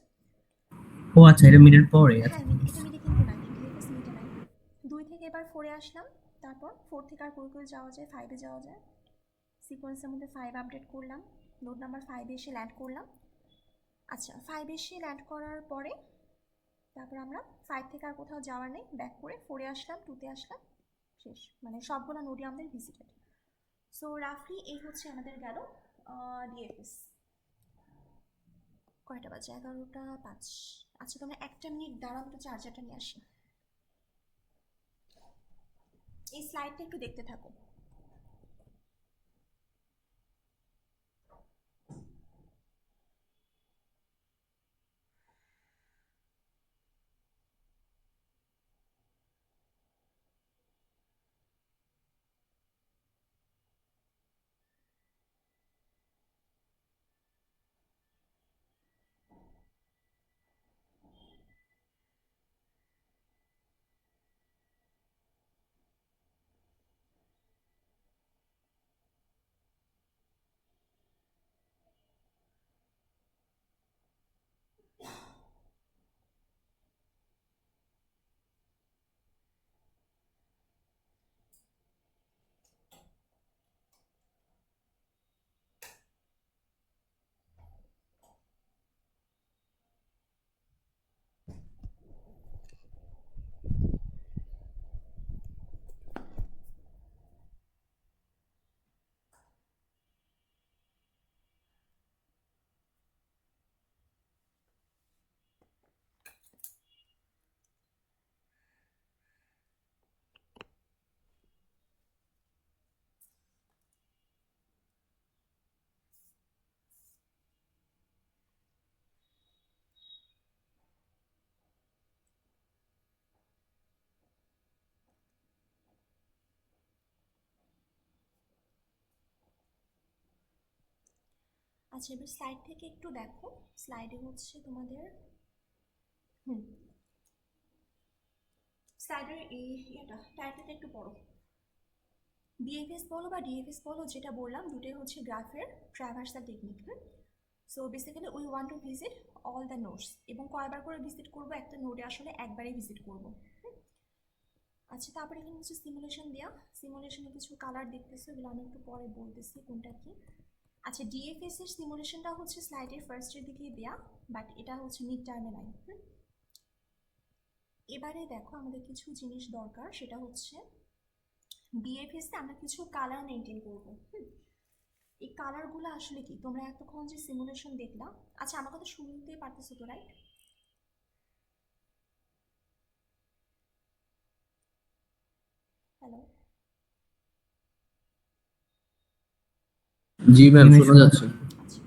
ও আচ্ছা, এটা মিডের পরে, আচ্ছা হ্যাঁ, ঠিক এটা আছে। মিডে কিন্তু নাই, ডিএফএস মিডে নাই। 2 থেকে এবার 4-এ আসলাম, তারপর 4 থেকে আর কই কই যাওয়া যায়, 5-এ যাওয়া যায়, সিকোয়েন্সের মধ্যে 5 আপডেট করলাম, নোট নাম্বার 5-এ এসে ল্যান্ড করলাম। আচ্ছা, 5 এসে ল্যান্ড করার পরে তারপর আমরা 5 থেকে আর কোথাও যাওয়ার নেই, ব্যাক করে 4-এ আসলাম, 2-তে আসলাম, শেষ, মানে সবগুলো নোডই আমাদের ভিজিটেড। সো রাফলি এই হচ্ছে আমাদের গেল ডিএফএস। কয়টা বাজে, 11টা 5। আচ্ছা, তোমরা একটা মিনিট দাঁড়াও, তো চার্জারটা নিয়ে আসি। এই স্লাইডটা একটু দেখতে থাকো। আচ্ছা, এবার স্লাইড থেকে একটু দেখো। স্লাইডে হচ্ছে তোমাদের হুম স্লাইডের এই টাইটেলটা একটু পড়ো। বিএফএস বলো বা ডিএফএস বলো, যেটা বললাম দুটোই হচ্ছে গ্রাফের traversal technique. So basically we want to visit all the notes, এবং কয়বার করে ভিজিট করবো? একটা নোটে আসলে একবারই ভিজিট করবো। আচ্ছা, তারপরে এখানে হচ্ছে সিমুলেশন দেওয়া। সিমুলেশনে কিছু কালার দেখতেছো, এগুলো আমি একটু পরে বলতেছি কোনটা কি। আচ্ছা, ডিএফএস এর সিমুলেশনটা হচ্ছে স্লাইডের ফার্স্টের দিকে দেওয়া, বাট এটা হচ্ছে মিড টার্মে নাই। এবারে দেখো, আমাদের কিছু জিনিস দরকার, সেটা হচ্ছে বিএফএস এ আমরা কিছু কালার মেনটেন করবো। এই কালারগুলো আসলে কি, তোমরা এতক্ষণ যে সিমুলেশন দেখলাম, আচ্ছা আমার কথা শুনতেই পারতেছো তো, রাইট? হ্যালো? জি ম্যাম, জিমের শোনা যাচ্ছে। আচ্ছা,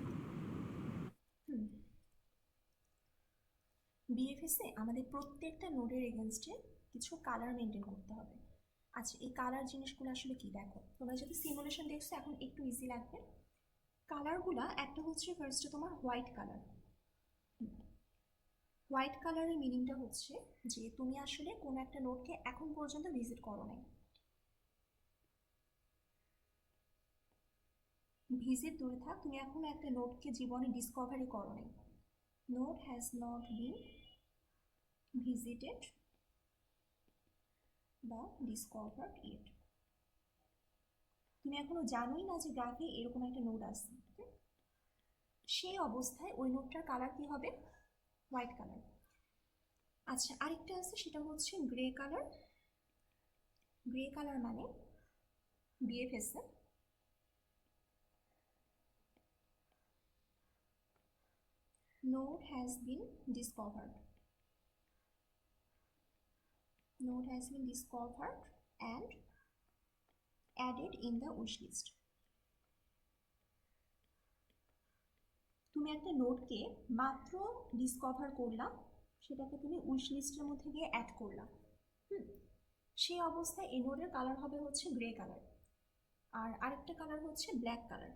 বিএফএস এ আমাদের প্রত্যেকটা নোডের এগেনস্টে কিছু কালার মেনটেন করতে হবে। আচ্ছা, এই কালার জিনিসগুলো আসলে কি, দেখো তোমরা যদি সিমুলেশন দেখছো এখন একটু ইজি লাগবে। কালারগুলা একটা হচ্ছে ফার্স্টে তোমার হোয়াইট কালার। হোয়াইট কালারের মিনিংটা হচ্ছে যে তুমি আসলে কোনো একটা নোটকে এখন পর্যন্ত ভিজিট করো নাই। ভিজিট দূরে থাক, তুমি এখনো একটা নোটকে জীবনে ডিসকভারি করো নাই। Note has not been visited বা ডিসকভার্ড ইট। তুমি এখনো জানোই না যে গ্রাফে এরকম একটা নোট আছে। সেই অবস্থায় ওই নোটটার কালার কি হবে? White colour. আচ্ছা, আরেকটা আছে, সেটা হচ্ছে গ্রে কালার। গ্রে কালার মানে BFS A node has been discovered. Node has been discovered and added in the wish list. তুমি একটা নোটকে মাত্র ডিসকভার করলাম, সেটাকে তুমি উইশ লিস্টের মধ্যে গিয়ে অ্যাড করলাম। সেই অবস্থায় এই নোটের কালার হবে হচ্ছে গ্রে কালার। আর আরেকটা কালার হচ্ছে ব্ল্যাক কালার।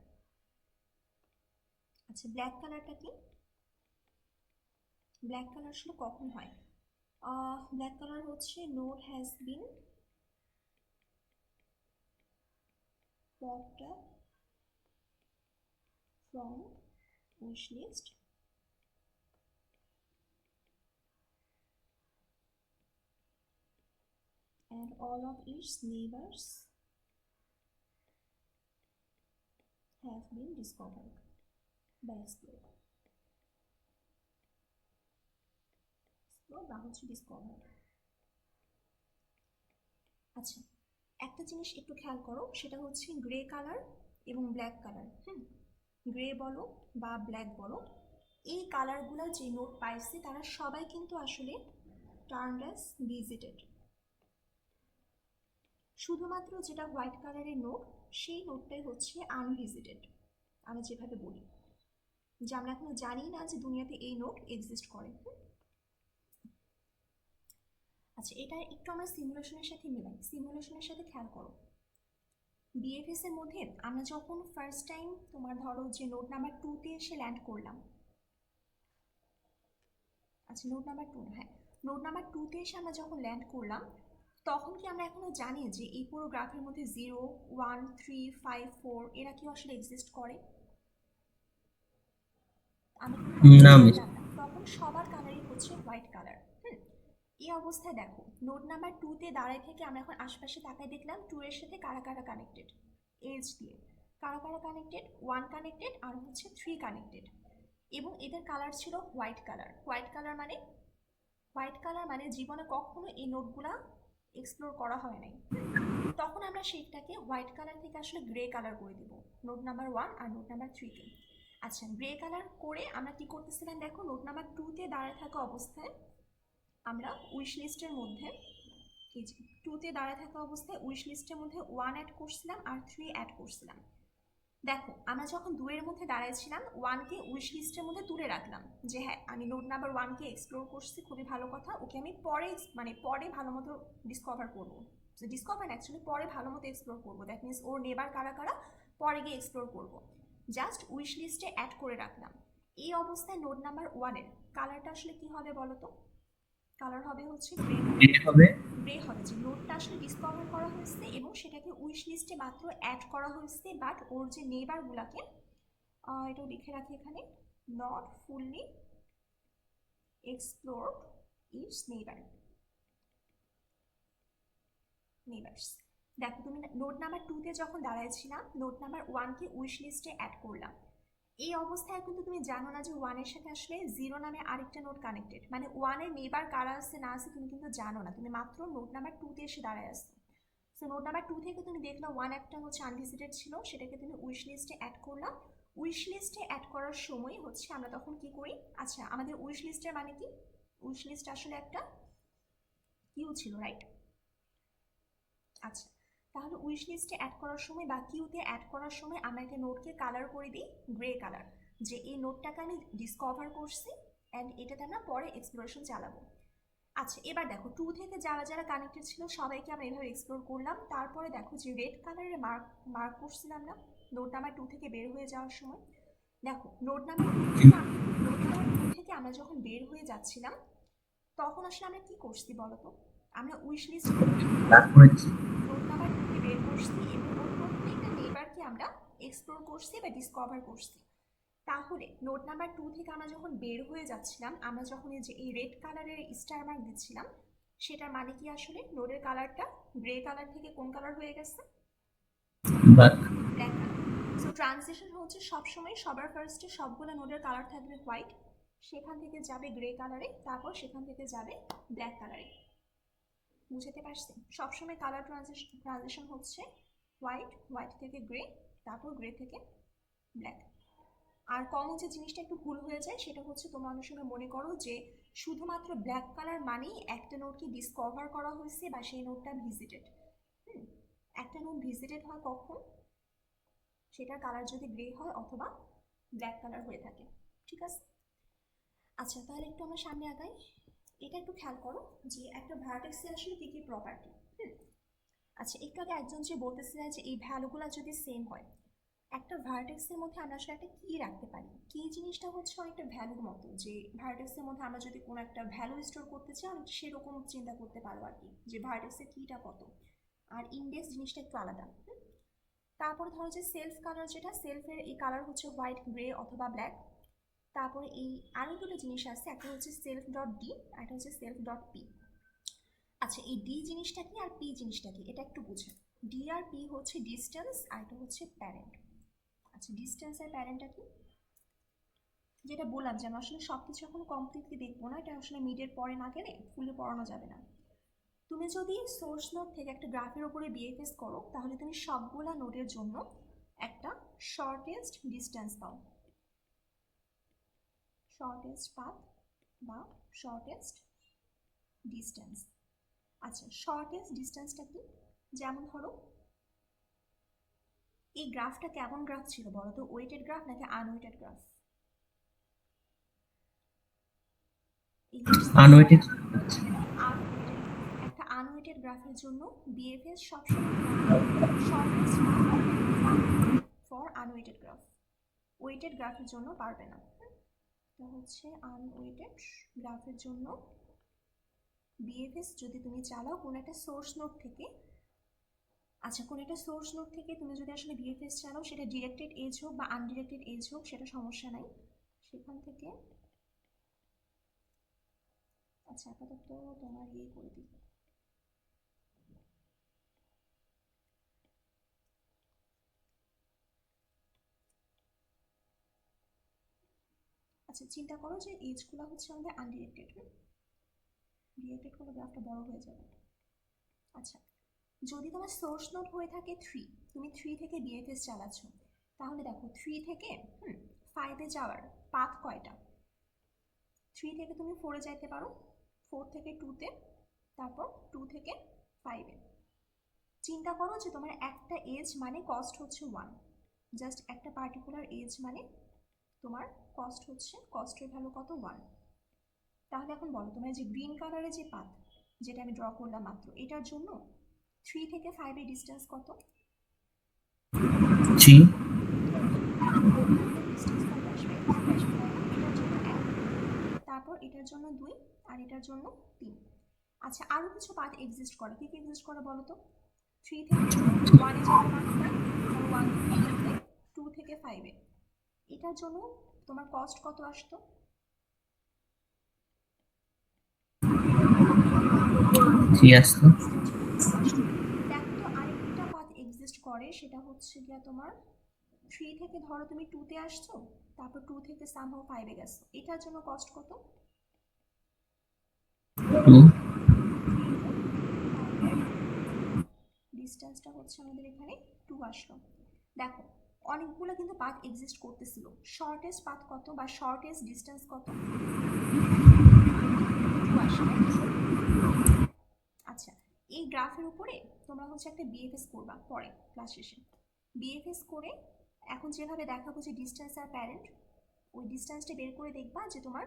আচ্ছা, ব্ল্যাক কালারটা কি? ব্ল্যাক কালার আসলে কখন হয়? ব্ল্যাক কালার হচ্ছে note has been popped up from wish list and all of its neighbors have been discovered by explorer. বা হচ্ছে ডিসকভার। আচ্ছা, একটা জিনিস একটু খেয়াল করো, সেটা হচ্ছে গ্রে কালার এবং ব্ল্যাক কালার। গ্রে বলো বা ব্ল্যাক বলো, এই কালারগুলো যে নোট পাইছে তারা সবাই কিন্তু আসলে টার্নড অ্যাজ ভিজিটেড। শুধুমাত্র যেটা হোয়াইট কালারের নোট, সেই নোটটাই হচ্ছে আনভিজিটেড। আমি যেভাবে বলি যে আমরা এখনো জানি না যে দুনিয়াতে এই নোট এক্সিস্ট করে। আচ্ছা, এটা একটু আমরা সিমুলেশনের সাথে মিলাই। সিমুলেশনের সাথে খেয়াল করো, বিএফএস এর মধ্যে আমরা যখন ফার্স্ট টাইম তোমার ধরো যে নোট নাম্বার 2-তে এসে ল্যান্ড করলাম। আচ্ছা, নোট নাম্বার 2, হ্যাঁ, নোট নাম্বার 2-তে এসে আমরা যখন ল্যান্ড করলাম, তখন কি আমরা এখনো জানি যে এই পুরো গ্রাফের মধ্যে 0, 1, 3, 5, 4 এরা কি আসলে এক্সিস্ট করে? আমরা না তখন সবার কালারই হচ্ছে হোয়াইট কালার। এই অবস্থায় দেখো, নোট নাম্বার 2-তে দাঁড়ায় থেকে আমরা এখন আশপাশে তাকায় দেখলাম 2 এর সাথে কারা কারা কানেক্টেড, এজ দিয়ে কারা কারা কানেক্টেড, 1 কানেক্টেড আর হচ্ছে 3 কানেক্টেড, এবং এদের কালার ছিল হোয়াইট কালার। হোয়াইট কালার মানে জীবনে কখনো এই নোটগুলা এক্সপ্লোর করা হয় নাই। তখন আমরা সেইটাকে হোয়াইট কালার থেকে আসলে গ্রে কালার করে দিব নোট নাম্বার 1 আর নোট নাম্বার 3-কে। আচ্ছা, গ্রে কালার করে আমরা কি করতেছিলাম দেখো, নোট নাম্বার 2-তে দাঁড়ায় থাকা অবস্থায় আমরা উইশ লিস্টের মধ্যে, এই যে 2-তে দাঁড়ায় থাকা অবস্থায় উইশ লিস্টের মধ্যে 1 অ্যাড করছিলাম আর 3 অ্যাড করছিলাম। দেখো, আমরা যখন 2-এর মধ্যে দাঁড়াইছিলাম 1-কে উইশ লিস্টের মধ্যে তুলে রাখলাম, যে হ্যাঁ আমি নোট নাম্বার 1-কে এক্সপ্লোর করছি, খুবই ভালো কথা, ওকে আমি পরে ভালো মতো ডিসকভার করবো। ডিসকভার অ্যাকচুয়ালি পরে ভালো মতো এক্সপ্লোর করবো, দ্যাট মিনস ওর নেবার কারা কারা পরে গিয়ে এক্সপ্লোর করবো। জাস্ট উইশ লিস্টে অ্যাড করে রাখলাম। এই অবস্থায় নোট নাম্বার 1-এর কালারটা আসলে কি হবে বলো তো? কালার হবে হচ্ছে গ্রে এটা হবে গ্রে হবে, যে নোটটা আসলে ডিসকভার করা হয়েছে এবং সেটাকে উইশ লিস্টে মাত্র অ্যাড করা হয়েছে, বাট ওর যে নেইবারগুলোকে, এটাও লিখে রাখি এখানে, not fully explore it's neighbours. দেখো তুমি নোট নাম্বার 2-তে যখন দাঁড়াইছিলাম, নোট নাম্বার 1-কে উইশ লিস্টে অ্যাড করলাম। এই অবস্থায় কিন্তু তুমি জানো না যে 1-এর সাথে আসলে 0 নামে আরেকটা নোট কানেক্টেড, মানে 1-এর নেইবার কারা আছে না আছে তুমি কিন্তু জানো না, তুমি মাত্র নোট নাম্বার 2-তে এসে দাঁড়ায় আসছো। সো নোট নাম্বার 2 থেকে তুমি দেখলো 1 একটা হচ্ছে আনভিজিটেড ছিল, সেটাকে তুমি উইশ লিস্টে অ্যাড করলাম। উইশ লিস্টে অ্যাড করার সময় হচ্ছে আমরা তখন কি করি, আচ্ছা আমাদের উইশ লিস্টের মানে কি, উইশ লিস্ট আসলে একটা কিউ ছিল, রাইট? আচ্ছা, তাহলে উইশ লিস্টে অ্যাড করার সময় বা কিউতে অ্যাড করার সময় আমরা একটা নোটকে কালার করে দিই গ্রে কালার, যে এই নোটটাকে আমি ডিসকভার করছি অ্যান্ড এটাতে আমরা পরে এক্সপ্লোরেশন চালাবো। আচ্ছা, এবার দেখো 2 থেকে যারা যারা কানেক্টেড ছিল সবাইকে আমরা এভাবে এক্সপ্লোর করলাম। তারপরে দেখো যে রেড কালারের মার্ক করছিলাম না নোট নাম্বার 2 থেকে বের হয়ে যাওয়ার সময়, দেখো নোট নাম্বার 2 থেকে আমরা যখন বের হয়ে যাচ্ছিলাম তখন আসলে আমরা কি করছি বলতো? আমরা উইশ লিস্ট নোট নাম্বার 2 কে বের করছি এবং ওর প্রত্যেকটা নেইবারকে আমরা এক্সপ্লোর করছি বা ডিসকভার করছি। তাহলে নোট নাম্বার 2 থেকে আমরা যখন বের হয়ে যাচ্ছিলাম, আমরা যখন এই রেড কালারের স্টার মার্ক দিচ্ছিলাম, সেটার মানে কি আসলে নোটের কালারটা গ্রে কালার থেকে কোন কালার হয়ে গেছে? Black colour. সো ট্রানজিশন হচ্ছে সবসময় সবার ফার্স্টে সবগুলো নোটের কালার থাকবে হোয়াইট, সেখান থেকে যাবে গ্রে কালারে, তারপর সেখান থেকে যাবে ব্ল্যাক কালারে। বুঝতে পারছি? সবসময় কালার ট্রানজিশন হচ্ছে হোয়াইট থেকে গ্রে, তারপর গ্রে থেকে ব্ল্যাক। আর কমন যে জিনিসটা একটু ভুল হয়ে যায় সেটা হচ্ছে তোমরা অনেক সময় মনে করো যে শুধুমাত্র ব্ল্যাক কালার মানেই একটা নোটকে ডিসকভার করা হয়েছে বা সেই নোটটা ভিজিটেড। একটা নোট ভিজিটেড হয় কখন? সেটার কালার যদি গ্রে হয় অথবা ব্ল্যাক কালার হয়ে থাকে, ঠিক আছে? আচ্ছা, তাহলে একটু আমরা সামনে আগাই। এটা একটু খেয়াল করো যে একটা ভার্টেক্সের আসলে কী কী প্রপার্টি। আচ্ছা, একটু আগে একজন যে বলতেছিলেন যে এই ভ্যালুগুলো যদি সেম হয়, একটা ভার্টেক্সের মধ্যে আমরা আসলে একটা কি রাখতে পারি। কি জিনিসটা হচ্ছে অনেকটা ভ্যালুর মতো, যে ভার্টেক্সের মধ্যে আমরা যদি কোনো একটা ভ্যালু স্টোর করতে চাই অনেক সেরকম চিন্তা করতে পারো আর কি, যে ভার্টেক্সের কিটা কত। আর ইন্ডেক্স জিনিসটা একটু আলাদা। তারপর ধরো যে সেলফ কালার, যেটা সেলফের এই কালার হচ্ছে হোয়াইট, গ্রে অথবা ব্ল্যাক। তারপরে এই আরও দুটো জিনিস আছে, একটা হচ্ছে সেলফ ডট ডি, একটা হচ্ছে সেলফ ডট পি। আচ্ছা, এই ডি জিনিসটা কি আর পি জিনিসটা কি এটা একটু বুঝে। ডি আর পি হচ্ছে ডিস্টেন্স আর এটা হচ্ছে প্যারেন্ট। আচ্ছা, ডিস্টেন্স আর প্যারেন্টটা কি? যেটা বললাম যে আমি আসলে সব কিছু এখন কমপ্লিটলি দেখবো না, এটা আসলে মিডের পরে না গেলে ফুলে পড়ানো যাবে না। তুমি যদি সোর্স নোড থেকে একটা গ্রাফের উপরে বিএফএস করো তাহলে তুমি সবগুলা নোডের জন্য একটা শর্টেস্ট ডিস্টেন্স পাও, শর্টেস্ট পাথ বা শর্টেস্ট ডিস্টেন্স। আচ্ছা, শর্টেস্ট ডিস্টেন্সটা কি? যেমন ধরো এই গ্রাফটা কেমন গ্রাফ ছিল বলো তো, ওয়েটেড গ্রাফ নাকি আনওয়েটেড গ্রাফ? আনওয়েটেড। একটা আনওয়েটেড গ্রাফের জন্য বিএফএস সবসময় শর্টেস্ট ফর আনওয়েটেড গ্রাফ, ওয়েটেড গ্রাফের জন্য পারবে না। এটা হচ্ছে আনওয়েটেড গ্রাফের জন্য বিএফএস যদি তুমি চালাও কোনো একটা সোর্স নোড থেকে। আচ্ছা, কোনো একটা সোর্স নোড থেকে তুমি যদি আসলে বিএফএস চালাও, সেটা ডিরেক্টেড এজ হোক বা আনডিরেক্টেড এজ হোক সেটা সমস্যা নাই, সেখান থেকে। আচ্ছা, আপাতত তোমার ইয়ে করে দিই। আচ্ছা, চিন্তা করো যে এজগুলো হচ্ছে আমাদের আনডিরেক্টেড, ডিরেক্টেড করলে গ্রাফটা বড় হয়ে যাবে। আচ্ছা, যদি তোমার সোর্স নোড হয়ে থাকে 3, তুমি 3 থেকে বিএফএস চালাচ্ছ, তাহলে দেখো 3 থেকে 5-এ যাওয়ার পাথ কয়টা? 3 থেকে তুমি 4-এ যাইতে পারো, 4 থেকে 2-তে, তারপর 2 থেকে 5-এ। চিন্তা করো যে তোমার একটা এজ মানে কস্ট হচ্ছে 1, জাস্ট একটা পার্টিকুলার এজ মানে তোমার কস্ট হচ্ছে, কস্টের ভ্যালু কত? 1। তাহলে এখন বলো তোমার যে গ্রিন কালারের যে পাথ যেটা আমি ড্র করলাম মাত্র, এটার জন্য 3 থেকে 5-এর ডিস্টেন্স কত? 3। ডিস্টেন্স কত আসবে? 1 আসবে, তাই না? এটার জন্য 1, তারপর এটার জন্য 2, আর এটার জন্য 3। আচ্ছা, আরও কিছু পাথ এক্সিস্ট করে। কী কী এক্সিস্ট করে বলো তো? 3 থেকে 1 এ যাওয়ার মানেটা, ধরো 1 থেকে 2 তে, 2 থেকে 5 এ। এটার জন্য তোমার কস্ট কত আসতো? 3 আসতো। এটার জন্য 3 আসতো। দেখো তো আরেকটা পাথ এক্সিস্ট করে, সেটা হচ্ছে গিয়া তোমার 3 থেকে ধরো তুমি 2 তে আসছো, তারপর 2 থেকে সামহাও 5 এ গেছো। এটার জন্য কস্ট কত? 2। 3 ইন্টু 5 এর ডিস্টেন্সটা হচ্ছে আমাদের এখানে 2 আসলো। দেখো অনেকগুলো কিন্তু পাথ এক্সিস্ট করতেছিল। শর্টেস্ট পাথ কত বা শর্টেস্ট ডিস্টেন্স কত? 2 আসে, তাই না? আচ্ছা, এই গ্রাফের উপরে তোমরা হচ্ছে একটা বিএফএস করবা পরে ক্লাস শেষে। বিএফএস করে এখন যেভাবে দেখাবো যে ডিস্টেন্স আর প্যারেন্ট, ওই ডিস্টেন্সটা বের করে দেখবা যে তোমার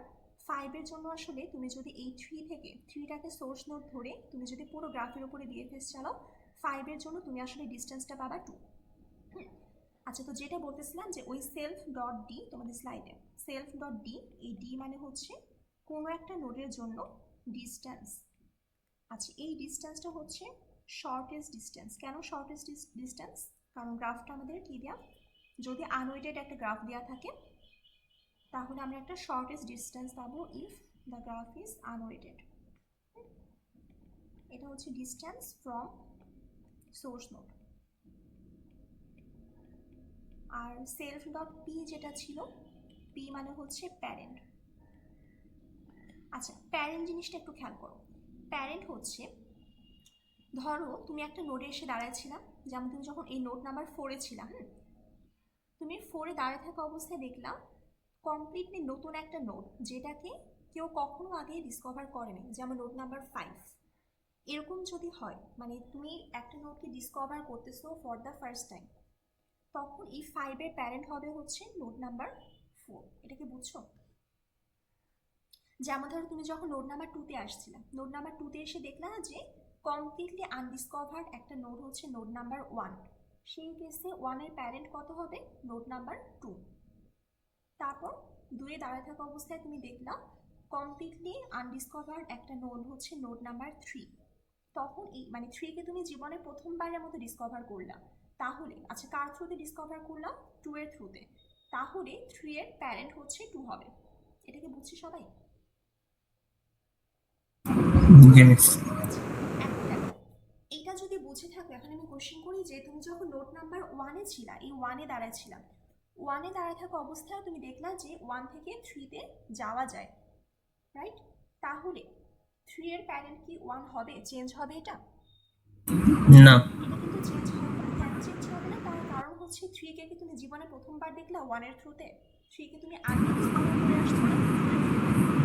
5 এর জন্য আসলে তুমি যদি এই 3 থেকে 3টাকে সোর্স নোড ধরে তুমি যদি পুরো গ্রাফের উপরে বিএফএস চালাও, 5 এর জন্য তুমি আসলে ডিস্টেন্সটা পাবা 2। আচ্ছা, তো যেটা বলতেছিলাম যে ওই সেলফ ডট ডি তোমাদের স্লাইডে, সেলফ ডট ডি, এই ডি মানে হচ্ছে কোনো একটা নোডের জন্য ডিস্টেন্স। আচ্ছা, এই ডিস্টেন্সটা হচ্ছে শর্টেস্ট ডিস্টেন্স। কেন শর্টেস্ট ডিস্টেন্স? কারণ গ্রাফটা আমাদের কি দেয়া, যদি আনওয়েটেড একটা গ্রাফ দেওয়া থাকে তাহলে আমরা একটা শর্টেস্ট ডিস্টেন্স পাবো if the graph is unweighted. এটা হচ্ছে ডিস্টেন্স ফ্রম সোর্স নোড। আর সেলফ ডট পি যেটা ছিল, পি মানে হচ্ছে প্যারেন্ট। আচ্ছা, প্যারেন্ট জিনিসটা একটু খেয়াল করো। প্যারেন্ট হচ্ছে, ধরো তুমি একটা নোডে এসে দাঁড়াচ্ছিলাম, যেমন তুমি যখন এই নোড নাম্বার 4 এ ছিলাম, তুমি 4 এ দাঁড়িয়ে থাকা অবস্থায় দেখলাম কমপ্লিটলি নতুন একটা নোড, যেটাকে কেউ কখনো আগে ডিসকভার করেনি, যেমন নোড নাম্বার 5। এরকম যদি হয়, মানে তুমি একটা নোডকে ডিসকভার করতেছো ফর দ্য ফার্স্ট টাইম, তখন এই 5 এর প্যারেন্ট হবে হচ্ছে নোড নাম্বার 4। এটাকে বুঝছো? যেমন ধরো তুমি যখন নোড নাম্বার 2 তে আসছিলাম, নোড নাম্বার 2 তে এসে দেখলাম যে কমপ্লিটলি আনডিসকভার্ড একটা নোড হচ্ছে নোড নাম্বার 1। সেই কেসে 1 এর প্যারেন্ট কত হবে? Node number 2। তারপর 2 এ দাঁড়ায় থাকা অবস্থায় তুমি দেখলাম কমপ্লিটলি আনডিসকভার্ড একটা নোড হচ্ছে নোড নাম্বার 3। তখন এই মানে 3 কে তুমি জীবনে প্রথমবারের মতো ডিসকভার করলাম। তাহলে আচ্ছা, কার থ্রুতে ডিসকভার করলাম? 2 এর থ্রুতে। তাহলে 3 এর প্যারেন্ট হচ্ছে 2 হবে। এটাকে বুঝছি সবাই? এখন দেখো, এইটা যদি বুঝে থাকো, এখন আমি কোশ্চেন করি যে তুমি যখন নোট নাম্বার 1 এ ছিলা, এই 1 এ দাঁড়াচ্ছিলাম, 1 এ দাঁড়ায় থাকা অবস্থায় তুমি দেখলা যে 1 থেকে 3 তে যাওয়া যায়, রাইট? তাহলে 3 এর প্যারেন্ট কি 1 হবে? চেঞ্জ হবে এটা? না। এটা কিন্তু চেঞ্জ হবে না। কেন চেঞ্জ হবে না? তার কারণ হচ্ছে 3 কে কি তুমি জীবনে প্রথমবার দেখলা 1 এর থ্রুতে? 3 কে তুমি আগে ডিসকভার করে আসছো না 2 এর থ্রুতে?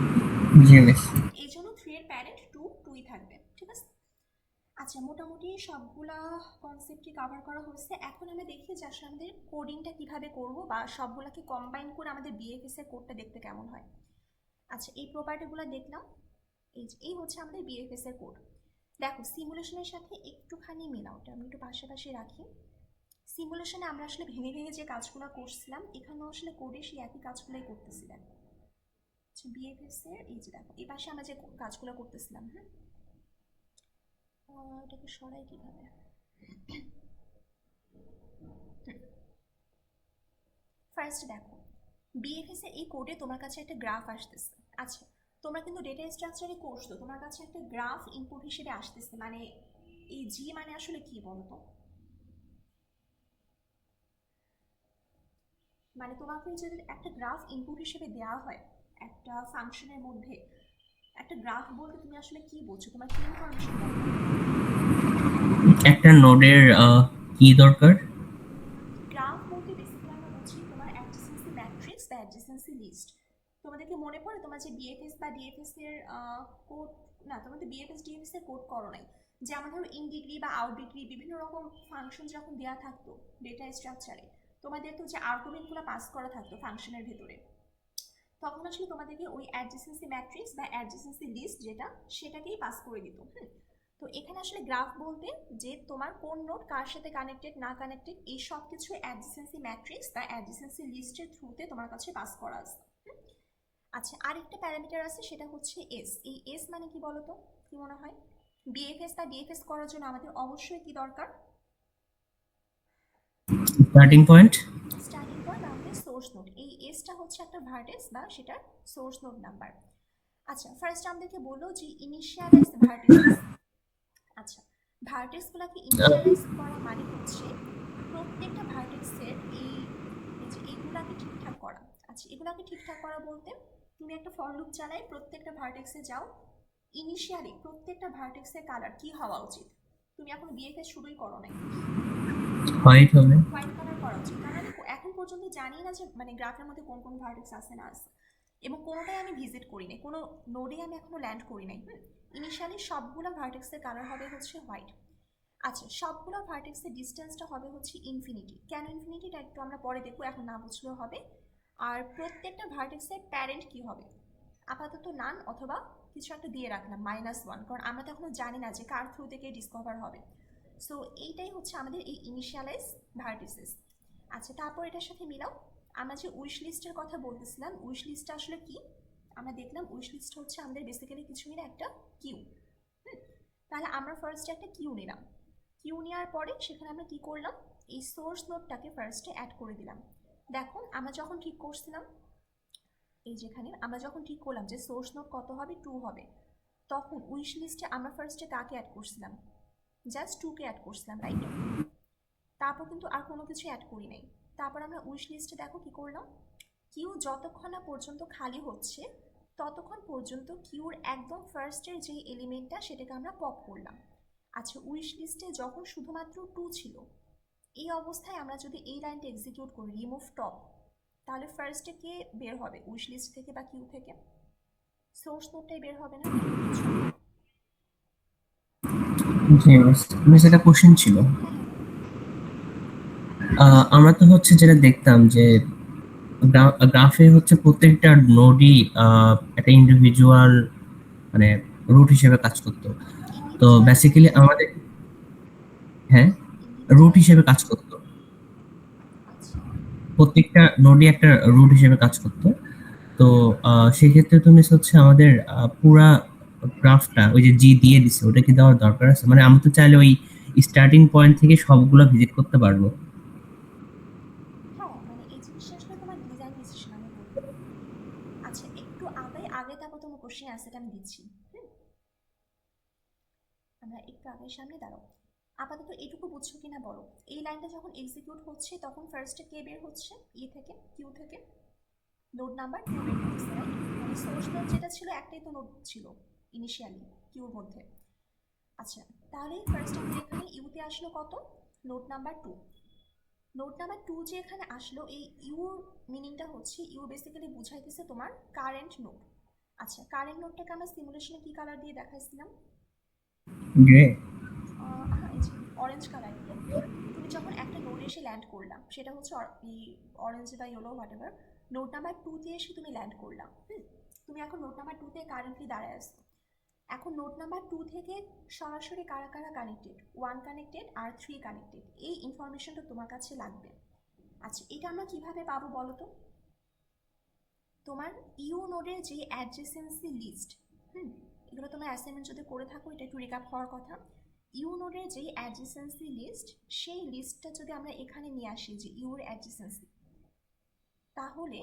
জি মিস। এই জন্য 3 এর প্যারেন্ট 2ই থাকবে, ঠিক আছে? আচ্ছা, মোটামুটি সবগুলা কনসেপ্টই কভার করা হয়েছে। এখন আমরা দেখি যে আসলে আমাদের কোডিংটা কিভাবে করব, বা সবগুলাকে কম্বাইন করে আমাদের বিএফএস এর কোডটা দেখতে কেমন হয়। আচ্ছা, এই প্রপার্টিগুলো দেখলাম, এই হচ্ছে আমাদের বিএফএস এর কোড। দেখো, সিমুলেশনের সাথে একটুখানি মিলাওটা আমি একটু পাশাপাশি রাখি। সিমুলেশনে আমরা আসলে ভেঙে ভেঙে যে কাজগুলো করছিলাম, এখানেও আসলে কোডে সেই একই কাজগুলোই করতেছি। দেখো, আচ্ছা, বিএফএস এর এই যে দেখো, এই পাশে আমরা যে কাজগুলো করতেছিলাম, এটাকে সরাই কিভাবে? ফার্স্ট দেখো, বিএফএস এর এই কোডে তোমার কাছে একটা গ্রাফ আসতেছে। আচ্ছা, তোমরা কিন্তু ডেটা স্ট্রাকচারে করছো, তোমার কাছে একটা গ্রাফ ইনপুট হিসেবে আসতেছে। মানে এই জি মানে আসলে কি বলতো? মানে তোমাকে যদি একটা গ্রাফ ইনপুট হিসেবে দেওয়া হয় একটা ফাংশনের মধ্যে, একটা গ্রাফ বলতে তুমি আসলে কি বলছো? তোমার কি ইনফরমেশন দরকার? একটা নোডের কি দরকার? গ্রাফ বলতে বেসিক্যালি আমরা বুঝি তোমার অ্যাডজেসেন্সি ম্যাট্রিক্স বা অ্যাডজেসেন্সি লিস্ট। তোমাদেরকে মনে পড়ে তোমার যে বিএফএস বা ডিএফএস এর কোড, না তোমাদের বিএফএস ডিএফএস এর কোড করো নাই, যেমন ধরো ইন ডিগ্রি বা আউট ডিগ্রি বিভিন্ন রকম ফাংশন যখন দেওয়া থাকতো ডেটা স্ট্রাকচারে, তোমাদের তো যে আর্গুমেন্টগুলো পাস করা থাকতো ফাংশনের ভেতরে, তখন আসলে তোমাদেরকে ওই অ্যাডজেসেন্সি ম্যাট্রিক্স বা অ্যাডজেসেন্সি লিস্ট যেটা, সেটাকেই পাস করে দিত। তো এখানে আসলে গ্রাফ বলতে যে তোমার কোন নোড কার সাথে কানেক্টেড না কানেক্টেড এই সব কিছু অ্যাডজেসেন্সি ম্যাট্রিক্স বা অ্যাডজেসেন্সি লিস্টের থ্রুতে তোমার কাছে পাস করা আছে। আচ্ছা, আরেকটা প্যারামিটার আছে, সেটা হচ্ছে এস। এই এস মানে কি বলতো, কি মনে হয়? বিএফএস বা ডিএফএস করার জন্য আমাদের অবশ্যই কি দরকার? Starting point. স্টার্টিং পয়েন্ট আমাদের সোর্স নোড। এই এসটা হচ্ছে একটা ভার্টেক্স বা সেটার সোর্স নোড নাম্বার। আচ্ছা, ফার্স্ট আমাদেরকে বললো যে ইনিশিয়ালাইজ ভার্টেক্স। আচ্ছা, ভার্টেক্সগুলোকে ইনিশিয়ালাইজ করা মানে হচ্ছে প্রত্যেকটা ভার্টেক্সের এই যে এইগুলাকে ঠিকঠাক করা। আচ্ছা, এগুলাকে ঠিকঠাক করা বলতে তুমি একটা ফর লুপ চালাই, প্রত্যেকটা ভার্টেক্সে যাও, ইনিশিয়ালি প্রত্যেকটা ভার্টেক্সের কালার কি হওয়া উচিত? তুমি এখন বিএফএস শুরুই করো নাই, হোয়াইট হবে। হোয়াইট কালার করা উচিত, কারণ আমি এখন পর্যন্ত জানি না যে মানে গ্রাফের মধ্যে কোন কোন ভার্টেক্স আছে না আছে, এবং কোনোটাই আমি ভিজিট করি নাই, কোনো নোডে আমি এখনো ল্যান্ড করি নাই। ইনিশিয়ালি সবগুলো ভার্টেক্সের কালার হবে হচ্ছে হোয়াইট। আচ্ছা, সবগুলো ভার্টেক্সের ডিস্টেন্সটা হবে হচ্ছে ইনফিনিটি। কেন ইনফিনিটিটা একটু আমরা পরে দেখবো, এখন না বুঝলেও হবে। আর প্রত্যেকটা ভার্টেক্সের প্যারেন্ট কি হবে? আপাতত নান অথবা কিছু একটা দিয়ে রাখলাম -1, কারণ আমরা তো এখনো জানি না যে কার থ্রু থেকে ডিসকভার হবে। সো এইটাই হচ্ছে আমাদের এই ইনিশিয়ালাইজ ভার্টিসেস। আচ্ছা, তারপর এটার সাথে মিলাও, আমরা যে উইশ লিস্টের কথা বলতেছিলাম, উইশ লিস্টটা আসলে কি? আমরা দেখলাম উইশ লিস্ট হচ্ছে আমাদের বেসিক্যালি কিছু মিলে একটা কিউ। তাহলে আমরা ফার্স্টে একটা কিউ নিলাম, কিউ নেওয়ার পরে সেখানে আমরা কি করলাম, এই সোর্স নোডটাকে ফার্স্টে অ্যাড করে দিলাম। দেখো আমরা যখন ঠিক করছিলাম, এই যেখানে আমরা যখন ঠিক করলাম যে সোর্স নোড কত হবে, 2 হবে, তখন উইশ লিস্টে আমরা ফার্স্টে কাকে অ্যাড করছিলাম? জাস্ট 2 কে অ্যাড করছিলাম, রাইট? তারপর কিন্তু আর কোনো কিছু অ্যাড করি নাই। তারপর আমরা উইশ লিস্টে দেখো কি করলাম, কিউ যতক্ষণ না পর্যন্ত খালি হচ্ছে ততক্ষণ পর্যন্ত কিউর একদম ফার্স্টের যে এলিমেন্টটা সেটাকে আমরা পপ করলাম। আচ্ছা, উইশ লিস্টে যখন শুধুমাত্র 2 ছিল, এই অবস্থায় আমরা যদি এই লাইনটা এক্সিকিউট করি রিমুভ টপ, তাহলে ফার্স্টে কে বের হবে উইশ লিস্ট থেকে বা কিউ থেকে? সোর্স নোডটাই বের হবে না? জি মিস, এটা কোশ্চেন ছিল। হ্যাঁ হ্যাঁ বলো। আমরা তো হচ্ছে যেটা দেখতাম যে গ্রাফে হচ্ছে প্রত্যেকটা নোডই একটা ইন্ডিভিজুয়াল মানে রুট হিসেবে কাজ করতো। তো ইন্ডিভিজুয়াল মানে বেসিক্যালি আমাদের, হ্যাঁ, রুট ইন্ডিভিজুয়াল হিসেবে কাজ করতো। আচ্ছা প্রত্যেকটা নোডই একটা রুট হিসেবে কাজ করতো। তো সেক্ষেত্রে তুমি হচ্ছে আমাদের পুরা গ্রাফটা ওই যে জি দিয়ে দিছে ওটা কি দেওয়ার দরকার আছে? মানে আমি তো চাইলে ওই স্টার্টিং পয়েন্ট থেকে সবগুলো ভিজিট করতে পারবো। হ্যাঁ, মানে এই জিনিসটা আসলে তোমার ডিজাইন ডিসিশন আমি বলবো। আচ্ছা, একটু আগে আগে তারপর তোমার কোশ্চেন আনসারটা আমি দিচ্ছি। হুম, আমরা একটু আগের সামনে দাঁড়াও। আপাতত এটুকু বুঝছো কিনা বলো, এই লাইনটা যখন এক্সিকিউট হচ্ছে তখন ফার্স্টে কে বের হচ্ছে? ই থেকে, কিউ থেকে নোড নাম্বার 2 বের হচ্ছে, রাইট? মানে সোর্স নোড যেটা ছিল একটাই তো নোড ছিল ইনিশিয়ালি কিউর মধ্যে। আচ্ছা, তাহলে ফার্স্ট আমাদের এখানে ইউতে আসলো কত? Node number 2। নোড নাম্বার 2 যে এখানে আসলো, এই ইউর মিনিংটা হচ্ছে ইউ বেসিক্যালি বুঝাইতেছে তোমার কারেন্ট নোড। আচ্ছা, কারেন্ট নোডটাকে আমরা সিমুলেশনে কি কালার দিয়ে দেখাইছিলাম? গ্রে। হ্যাঁ, এই যে অরেঞ্জ কালার দিয়ে। তুমি যখন একটা নোডে এসে ল্যান্ড করলাম, সেটা হচ্ছে এই অরেঞ্জ বা yellow what ever, node number 2 এসে তুমি ল্যান্ড করলাম। তুমি এখন নোড নাম্বার 2 কারেন্টলি দাঁড়ায় আসছো। এখন নোড নাম্বার 2 থেকে সরাসরি কারা কারা কানেক্টেড, 1 কানেক্টেড আর 3 কানেক্টেড, এই ইনফরমেশনটা তোমার কাছে লাগবে। আচ্ছা, এটা আমরা কিভাবে পাবো বলো তো? তোমার ইউ নোডের যে অ্যাডজেসেন্সি লিস্ট, এগুলো তোমার অ্যাসাইনমেন্ট যদি করে থাকো এটা একটু রিক্যাপ হওয়ার কথা। ইউ নোডের যে অ্যাডজেসেন্সি লিস্ট, সেই লিস্টটা যদি আমরা এখানে নিয়ে আসি যে ইউর অ্যাডজেসেন্সি, তাহলে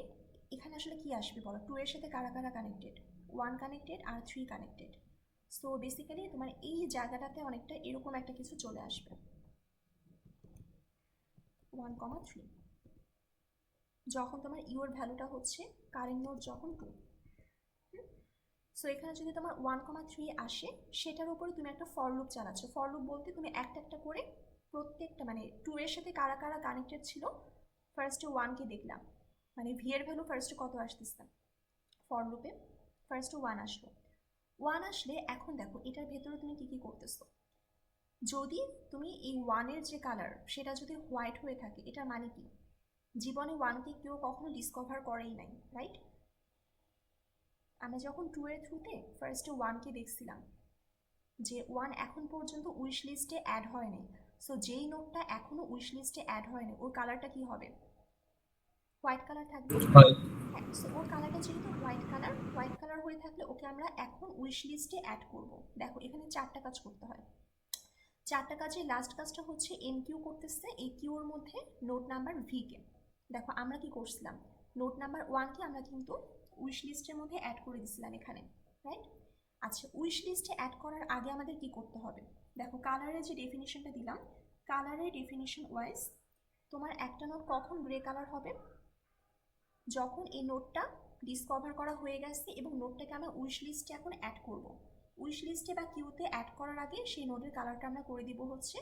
এখানে আসলে কি আসবে বলো? 2 এর সাথে কারা কারা কানেক্টেড, 1 কানেক্টেড আর 3 কানেক্টেড। সো বেসিক্যালি তোমার এই জায়গাটাতে অনেকটা এরকম একটা কিছু চলে আসবে, 1,3, যখন তোমার ইউর ভ্যালুটা হচ্ছে কারেন্ট নোড যখন 2। সো এখানে যদি তোমার 1,3 আসে, সেটার উপরে তুমি একটা ফর লুপ চালাচ্ছ। ফর লুপ বলতে তুমি একটা একটা করে প্রত্যেকটা মানে 2 এর সাথে কারা কারা কানেক্টেড ছিল, ফার্স্টে 1কে দেখলাম, মানে ভি এর ভ্যালু ফার্স্টে কত আসতেছে ফর লুপে, ফার্স্টে 1 আসলো। 1 আসলে এখন দেখো এটার ভেতরে তুমি কি কি করতেছো। যদি তুমি এই 1-এর যে কালার সেটা যদি হোয়াইট হয়ে থাকে, এটার মানে কি? জীবনে 1কে কেউ কখনো ডিসকভার করেই নাই, রাইট? আমরা যখন 2 এর থ্রুতে ফার্স্টে 1কে দেখছিলাম, যে 1 এখন পর্যন্ত উইশ লিস্টে অ্যাড হয়নি। সো যেই নোটটা এখনো উইশ লিস্টে অ্যাড হয়নি ওর কালারটা কি হবে? হোয়াইট কালার থাকবে। হয়। হ্যাঁ, সো ওর কালারটা যেহেতু হোয়াইট কালার হয়ে থাকলে ওকে আমরা এখন উইশ লিস্টে অ্যাড করব। দেখো এখানে 4টা কাজ করতে হয়। 4টা কাজে লাস্ট কাজটা হচ্ছে এনকিউ করতেছে এই কিউর মধ্যে নোট নাম্বার ভিকে। দেখো আমরা কি করছিলাম, নোট নাম্বার 1কে আমরা কিন্তু উইশ লিস্টের মধ্যে অ্যাড করে দিছিলাম এখানে, রাইট? আচ্ছা, উইশ লিস্টে অ্যাড করার আগে আমাদের কি করতে হবে? দেখো কালারের যে ডেফিনিশনটা দিলাম, কালারের ডেফিনিশন ওয়াইজ তোমার একটা নোট কখন গ্রে কালার হবে? যখন এই নোটটা ডিসকভার করা হয়ে গেছে এবং নোটটাকে আমরা উইশ লিস্টে এখন অ্যাড করব। উইশ লিস্টে বা কিউতে অ্যাড করার আগে সেই নোটের কালারটা আমরা করে দিব হচ্ছে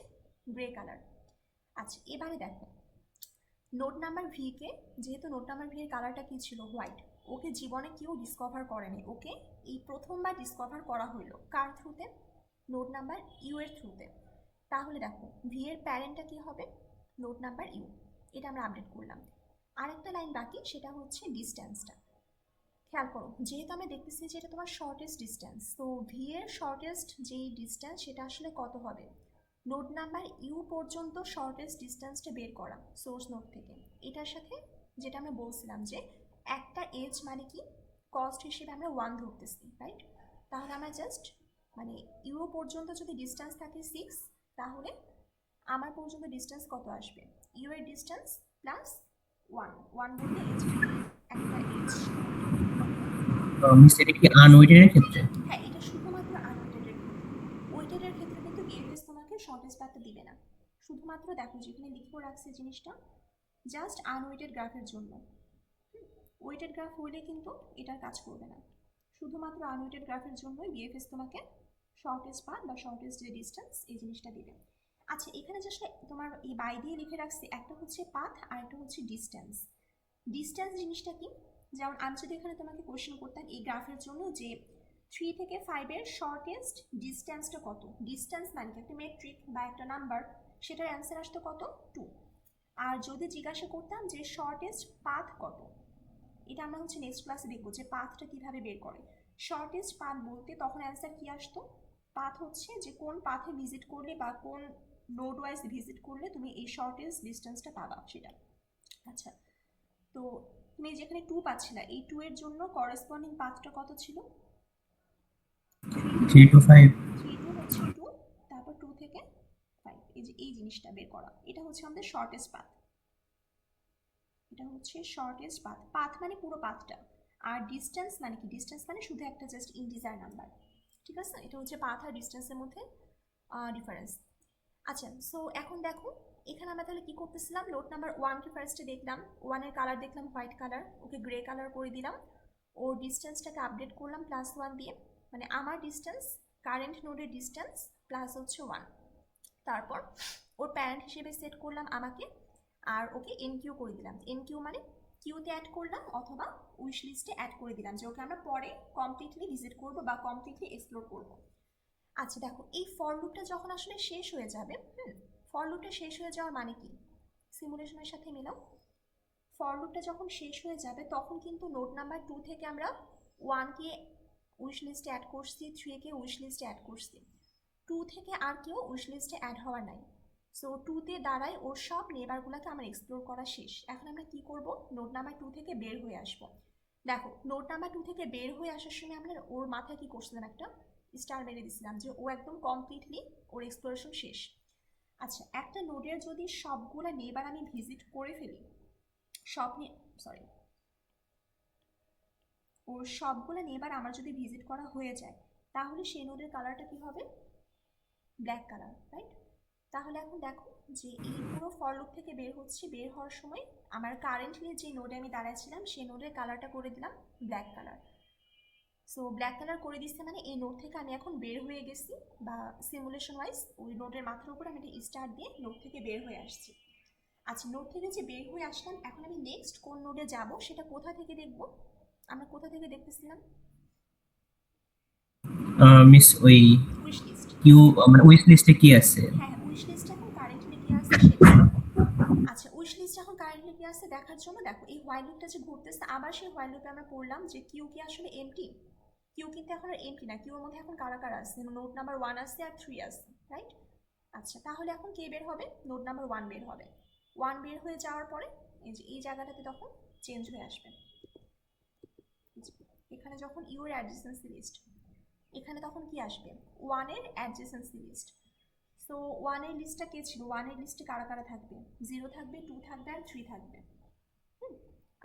গ্রে কালার। আচ্ছা, এবারে দেখো নোট নাম্বার ভিকে, যেহেতু নোট নাম্বার ভি এর কালারটা কি ছিল? হোয়াইট। ওকে জীবনে কেউ ডিসকভার করেনি, ওকে এই প্রথমবার ডিসকভার করা হইলো। কার থ্রুতে? নোট নাম্বার ইউ এর থ্রুতে। তাহলে দেখো ভি এর প্যারেন্টটা কি হবে? Node number u. এটা আমরা আপডেট করলাম। আরেকটা লাইন বাকি, সেটা হচ্ছে ডিস্টেন্সটা। খেয়াল করো, যেহেতু আমি দেখতেছি যে এটা তোমার শর্টেস্ট ডিস্টেন্স, তো ভি এর শর্টেস্ট যেই ডিস্টেন্স সেটা আসলে কত হবে? নোট নাম্বার ইউ পর্যন্ত শর্টেস্ট ডিস্টেন্সটা বের করা সোর্স নোট থেকে। এটার সাথে যেটা আমরা বলছিলাম যে একটা এজ মানে কি কস্ট হিসেবে আমরা 1 ধরতেছি, রাইট? তাহলে আমরা জাস্ট মানে ইউ পর্যন্ত যদি ডিস্টেন্স থাকে 6, তাহলে আমার পর্যন্ত ডিস্টেন্স কত আসবে? ইউ এর ডিস্টেন্স প্লাস 1 বলতে এজ, একটা এজ। মিস এটা কি আনওয়েটেড এর ক্ষেত্রে? হ্যাঁ, এটা শুধুমাত্র আনওয়েটেডের ক্ষেত্রে। ওয়েটেডের ক্ষেত্রে কিন্তু বিএফএস তোমাকে শর্টেজ পাথটা দিবে না। শুধুমাত্র দেখো যেখানে লিখেও রাখছে জিনিসটা জাস্ট আনওয়েটেড গ্রাফের জন্য। ওয়েটেড গ্রাফ হইলে কিন্তু এটার কাজ করবে না। শুধুমাত্র আনওয়েটেড গ্রাফের জন্যই বিএফএস তোমাকে শর্টেজ পাথ বা শর্টেজ যে ডিস্টেন্স এই জিনিসটা দিবে। আচ্ছা, এখানে জাস্ট তোমার এই বাই দিয়ে লিখে রাখছি, একটা হচ্ছে পাথ আর একটা হচ্ছে ডিস্টেন্স। ডিস্টেন্স জিনিসটা কি? যেমন আমি যদি এখানে তোমাকে কোয়েশ্চেন করতাম এই গ্রাফের জন্য যে 3 থেকে 5 এর শর্টেস্ট ডিস্টেন্সটা কত, ডিস্টেন্স মানে একটা মেট্রিক বা একটা নাম্বার, সেটার অ্যান্সার আসতো কত? 2। আর যদি জিজ্ঞাসা করতাম যে শর্টেস্ট পাথ কত, এটা আমরা হচ্ছে নেক্সট ক্লাসে দেখবো যে পাথটা কিভাবে বের করে। শর্টেস্ট পাথ বলতে তখন অ্যান্সার কি আসতো? পাথ হচ্ছে যে কোন পাথে ভিজিট করলে বা কোন নোড ওয়াইজ ভিজিট করলে তুমি এই শর্টেস্ট ডিস্টেন্সটা পাবা সেটা। আচ্ছা, তো তুমি যেখানে 2 পাচ্ছিলা, এই 2 এর জন্য করেসপন্ডিং পাথটা কত ছিল? 3 to 5। 3 টু হচ্ছে 2, তারপর 2 থেকে 5, এই যে এই জিনিসটা বের করা, এটা হচ্ছে আমাদের শর্টেস্ট পাথ। এটা হচ্ছে শর্টেস্ট পাথ। পাথ মানে পুরো পাথটা, আর ডিস্টেন্স মানে কি? ডিস্টেন্স মানে শুধু একটা জাস্ট ইন্টিজার নাম্বার, ঠিক আছে? এটা হচ্ছে পাথ আর ডিস্টেন্সের মধ্যে ডিফারেন্স। আচ্ছা, সো এখন দেখো এখানে আমরা তাহলে কি করতেছিলাম, নোট নাম্বার 1কে ফার্স্টে দেখলাম, 1 এর কালার দেখলাম হোয়াইট কালার, ওকে গ্রে কালার করে দিলাম। ওর ডিস্টেন্সটাকে আপডেট করলাম +1 দিয়ে, মানে আমার ডিস্টেন্স কারেন্ট নোডের ডিস্টেন্স প্লাস হচ্ছে 1। তারপর ওর প্যারেন্ট হিসেবে সেট করলাম আমাকে, আর ওকে এনকিউ করে দিলাম। এনকিউ মানে কিউতে অ্যাড করলাম অথবা উইশ লিস্টে অ্যাড করে দিলাম, যে ওকে আমরা পরে কমপ্লিটলি ভিজিট করবো বা কমপ্লিটলি এক্সপ্লোর করবো। আচ্ছা দেখো, এই ফর লুপটা যখন আসলে শেষ হয়ে যাবে, ফর লুপটা শেষ হয়ে যাওয়ার মানে কি? সিমুলেশনের সাথে মিলাও। ফর লুপটা যখন শেষ হয়ে যাবে তখন কিন্তু নোট নাম্বার 2 থেকে আমরা 1কে উইশ লিস্টে অ্যাড করছি, 3কে উইশ লিস্টে অ্যাড করছি, 2 থেকে আর কেউ উইশ লিস্টে অ্যাড হওয়ার নাই। সো 2তে দাঁড়ায় ওর সব নেবারগুলোকে আমার এক্সপ্লোর করা শেষ। এখন আমরা কি করব? নোট নাম্বার 2 থেকে বের হয়ে আসবো। দেখো নোট নাম্বার 2 থেকে বের হয়ে আসার সময় আমরা ওর মাথায় কি করছিলাম? একটা স্টার মেরে দিছিলাম যে ও একদম কমপ্লিটলি ওর এক্সপ্লোরেশন শেষ। আচ্ছা, একটা নোডের যদি সবগুলো নেবার আমি ভিজিট করে ফেলি, ওর সবগুলো নেবার আমার যদি ভিজিট করা হয়ে যায়, তাহলে সেই নোডের কালারটা কি হবে? Black colour, right? তাহলে এখন দেখো যে এই পুরো ফর লুপ থেকে বের হচ্ছে, বের হওয়ার সময় আমার কারেন্টলি যে নোডে আমি দাঁড়াইছিলাম সেই নোডের কালারটা করে দিলাম black colour. So black colour করে দিচ্ছে মানে এই নোড থেকে আমি এখন বের হয়ে গেছি, বা সিমুলেশন ওয়াইজ ওই নোডের মাথার উপর আমি একটা স্টার দিয়ে নোড থেকে বের হয়ে আসছি। আচ্ছা, নোড থেকে যে বের হয়ে আসলাম, এখন আমি নেক্সট কোন নোডে যাব সেটা কোথা থেকে দেখব? আমরা কোথা থেকে দেখতেছিলাম? মিস ওই উইশ লিস্ট। কিউ মানে উইশ লিস্টে কি আছে? হ্যাঁ, উইশ লিস্ট এখন কারেন্টলি কি আছে সেটা। আচ্ছা, উইশ লিস্ট এখন কারেন্টলি কি আছে দেখার জন্য দেখো এই হোয়াইল লুপটা যে ঘুরতেছে, আবার সেই হোয়াইল লুপে আমরা পড়লাম যে কিউ কি আসলে এমটি? কিউ কিন্তু এখন আর এমটি না, কিউর মধ্যে এখন কারা কারা আছে, নোড নাম্বার 1 আছে আর 3 আছে, রাইট? আচ্ছা, তাহলে এখন কে বের হবে? নোড নাম্বার 1 বের হবে। 1 বের হয়ে যাওয়ার পরে এই যে এই জায়গাটাতে তখন চেঞ্জ হয়ে আসবে। এখানে যখন ইউ এর অ্যাডজেসেন্সি লিস্ট, এখানে তখন কি আসবে? 1 এর অ্যাডজেসেন্সি লিস্ট। সো 1 এর লিস্টটা কে ছিল? 1 এর লিস্টে কারা কারা থাকবে? 0 থাকবে, 2 থাকবে আর 3 থাকবে।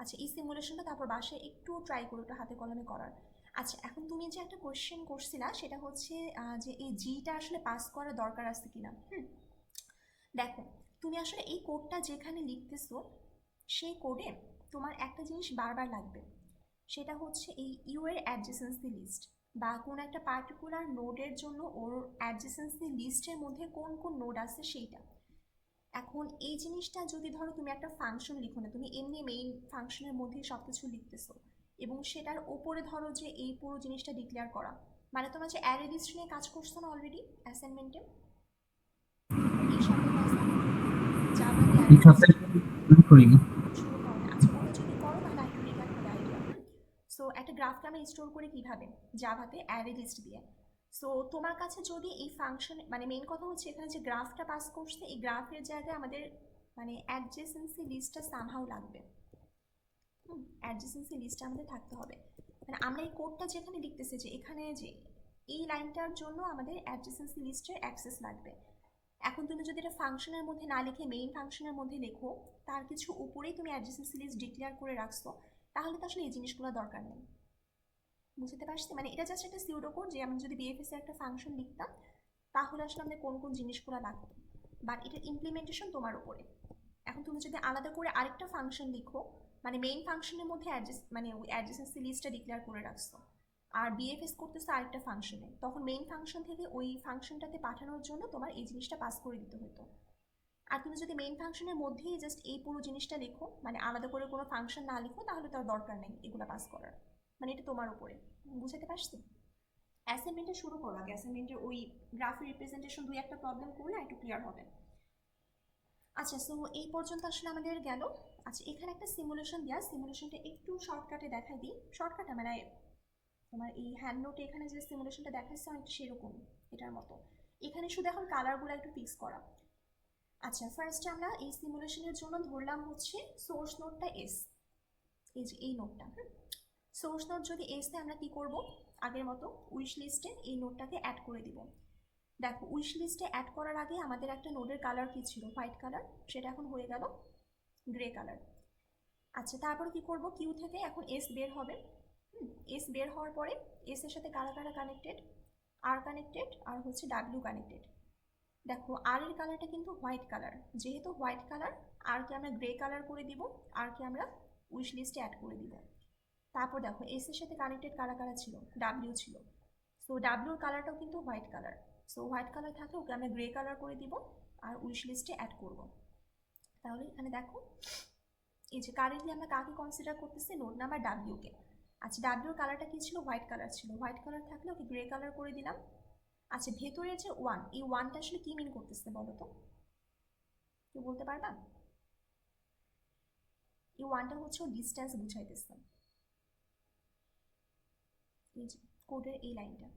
আচ্ছা, এই সিমুলেশনটা তারপর বাসায় একটু ট্রাই করো, একটু হাতে কলমে করার। আচ্ছা, এখন তুমি যে একটা কোশ্চেন করছিলা সেটা হচ্ছে যে এই জিটা আসলে পাস করার দরকার আছে কিনা। দেখো, তুমি আসলে এই কোডটা যেখানে লিখতেছো সেই কোডে তোমার একটা জিনিস বারবার লাগবে, সেটা হচ্ছে এই ইউ এর অ্যাডজেসেন্সি লিস্ট, বা কোন একটা পার্টিকুলার নোডের জন্য ওর অ্যাডজেসেন্সি লিস্টের মধ্যে কোন কোন নোড আছে সেইটা। এখন এই জিনিসটা যদি ধরো তুমি একটা ফাংশন লিখো না, তুমি এমনি মেইন ফাংশনের মধ্যে সব কিছু লিখতেছো এবং সেটার ওপরে ধরো যে এই পুরো জিনিসটা ডিক্লেয়ার করা, মানে তোমার যে অ্যারে লিস্ট নিয়ে কাজ করছো না অলরেডি অ্যাসাইনমেন্টে, এই সপ্তাহে জাভাতে এই সপ্তাহে করিনি। শুরু করো না। আচ্ছা, ওটা যদি করো তাহলে একটু রিক্যাপ করে আইডিয়া। সো একটা গ্রাফকে আমরা স্টোর করি কিভাবে? জাভাতে অ্যারে লিস্ট দিয়ে। সো তোমার কাছে যদি এই ফাংশন, মানে মেইন কথা হচ্ছে এখানে যে গ্রাফটা পাস করছে এই গ্রাফের জায়গায় আমাদের মানে অ্যাডজেসেন্সি লিস্টটা সামহাউ লাগবে। অ্যাডজেসেন্সি লিস্টটা আমাদের থাকতে হবে, মানে আমরা এই কোডটা যেখানে লিখতেছি যে এখানে যে এই লাইনটার জন্য আমাদের অ্যাডজেসেন্সি লিস্টের অ্যাক্সেস লাগবে। এখন তুমি যদি এটা ফাংশনের মধ্যে না লিখে মেইন ফাংশনের মধ্যে লেখো, তার কিছু উপরেই তুমি অ্যাডজেসেন্সি লিস্ট ডিক্লেয়ার করে রাখছো, তাহলে তো আসলে এই জিনিসগুলো দরকার নেই। বুঝতে পারছি? মানে এটা জাস্ট একটা সিউডো কোড, যে আমি যদি বিএফএস এর একটা ফাংশন লিখতাম তাহলে আসলে আমাদের কোন কোন জিনিসগুলো লাগতো, বাট এটার ইমপ্লিমেন্টেশন তোমার উপরে। এখন তুমি যদি আলাদা করে আরেকটা ফাংশন লিখো, মানে মেইন ফাংশনের মধ্যে মানে ওই অ্যাডজেসেন্সি লিস্টটা ডিক্লেয়ার করে রাখছো, আর বিএফএস করতেছো আরেকটা ফাংশনে, তখন মেইন ফাংশন থেকে ওই ফাংশনটাতে পাঠানোর জন্য তোমার এই জিনিসটা পাস করে দিতে হতো। আর তুমি যদি মেইন ফাংশনের মধ্যেই জাস্ট এই পুরো জিনিসটা লেখো, মানে আলাদা করে কোনো ফাংশন না লিখো, তাহলে তার দরকার নেই এগুলো পাস করার, মানে এটা তোমার উপরে। বুঝতে পারছি? অ্যাসাইনমেন্টটা শুরু করো আগে, অ্যাসাইনমেন্টের ওই গ্রাফের রিপ্রেজেন্টেশন দুই একটা প্রবলেম করলে একটু ক্লিয়ার হবে। আচ্ছা, সো এই পর্যন্ত আসলে আমাদের গেল। আচ্ছা, এখানে একটা সিমুলেশন দেওয়া, সিমুলেশনটা একটু শর্টকাটে দেখাই দিই। শর্টকাটে মানে তোমার এই হ্যান্ড নোটে এখানে যে সিমুলেশনটা দেখাচ্ছে অনেকটা সেরকম এটার মতো। এখানে শুধু এখন কালারগুলো একটু ফিক্স করা। আচ্ছা, ফার্স্টে আমরা এই সিমুলেশনের জন্য ধরলাম হচ্ছে সোর্স নোটটা এস, এই যে এই নোটটা। সোর্স নোট যদি এস তে আমরা কি করব, আগের মতো উইশ লিস্টে এই নোটটাকে অ্যাড করে দিব। দেখো, উইশ লিস্টে অ্যাড করার আগে আমাদের একটা নোডের কালার কি ছিল? হোয়াইট কালার, সেটা এখন হয়ে গেল গ্রে কালার। আচ্ছা, তারপর কি করব, কিউ থেকে এখন এস বের হবে। এস বের হওয়ার পরে এস এর সাথে কারা কারা কানেক্টেড? আর কানেক্টেড আর হচ্ছে ডাব্লিউ কানেক্টেড। দেখো, আর এর কালারটা কিন্তু হোয়াইট কালার, যেহেতু হোয়াইট কালার আর কে আমরা গ্রে কালার করে দিব, আর কে আমরা উইশ লিস্টে অ্যাড করে দিব। তারপর দেখো, এস এর সাথে কানেক্টেড কারা কারা ছিল? ডাব্লিউ ছিল। সো ডাব্লিউর কালারটাও কিন্তু white colour, so white colour থাকলে ওকে আমরা গ্রে কালার করে দিব আর উইশ লিস্টে অ্যাড করব। তাহলে এখানে দেখো, এই যে কারেন্টলি আমরা কাকে কনসিডার করতেছি? নোড নাম্বার ডাব্লিউকে। আচ্ছা, ডাব্লিউর কালারটা কি ছিল? হোয়াইট কালার ছিল। হোয়াইট কালার থাকলে ওকে গ্রে কালার করে দিলাম। আচ্ছা, ভেতরে যে ওয়ান, এই ওয়ানটা আসলে কি মিন করতেছে বলো তো, কেউ বলতে পারবা? এই ওয়ানটা হচ্ছে ও ডিস্টেন্স বুঝাইতেছে, এই যে কোডের এই লাইনটা।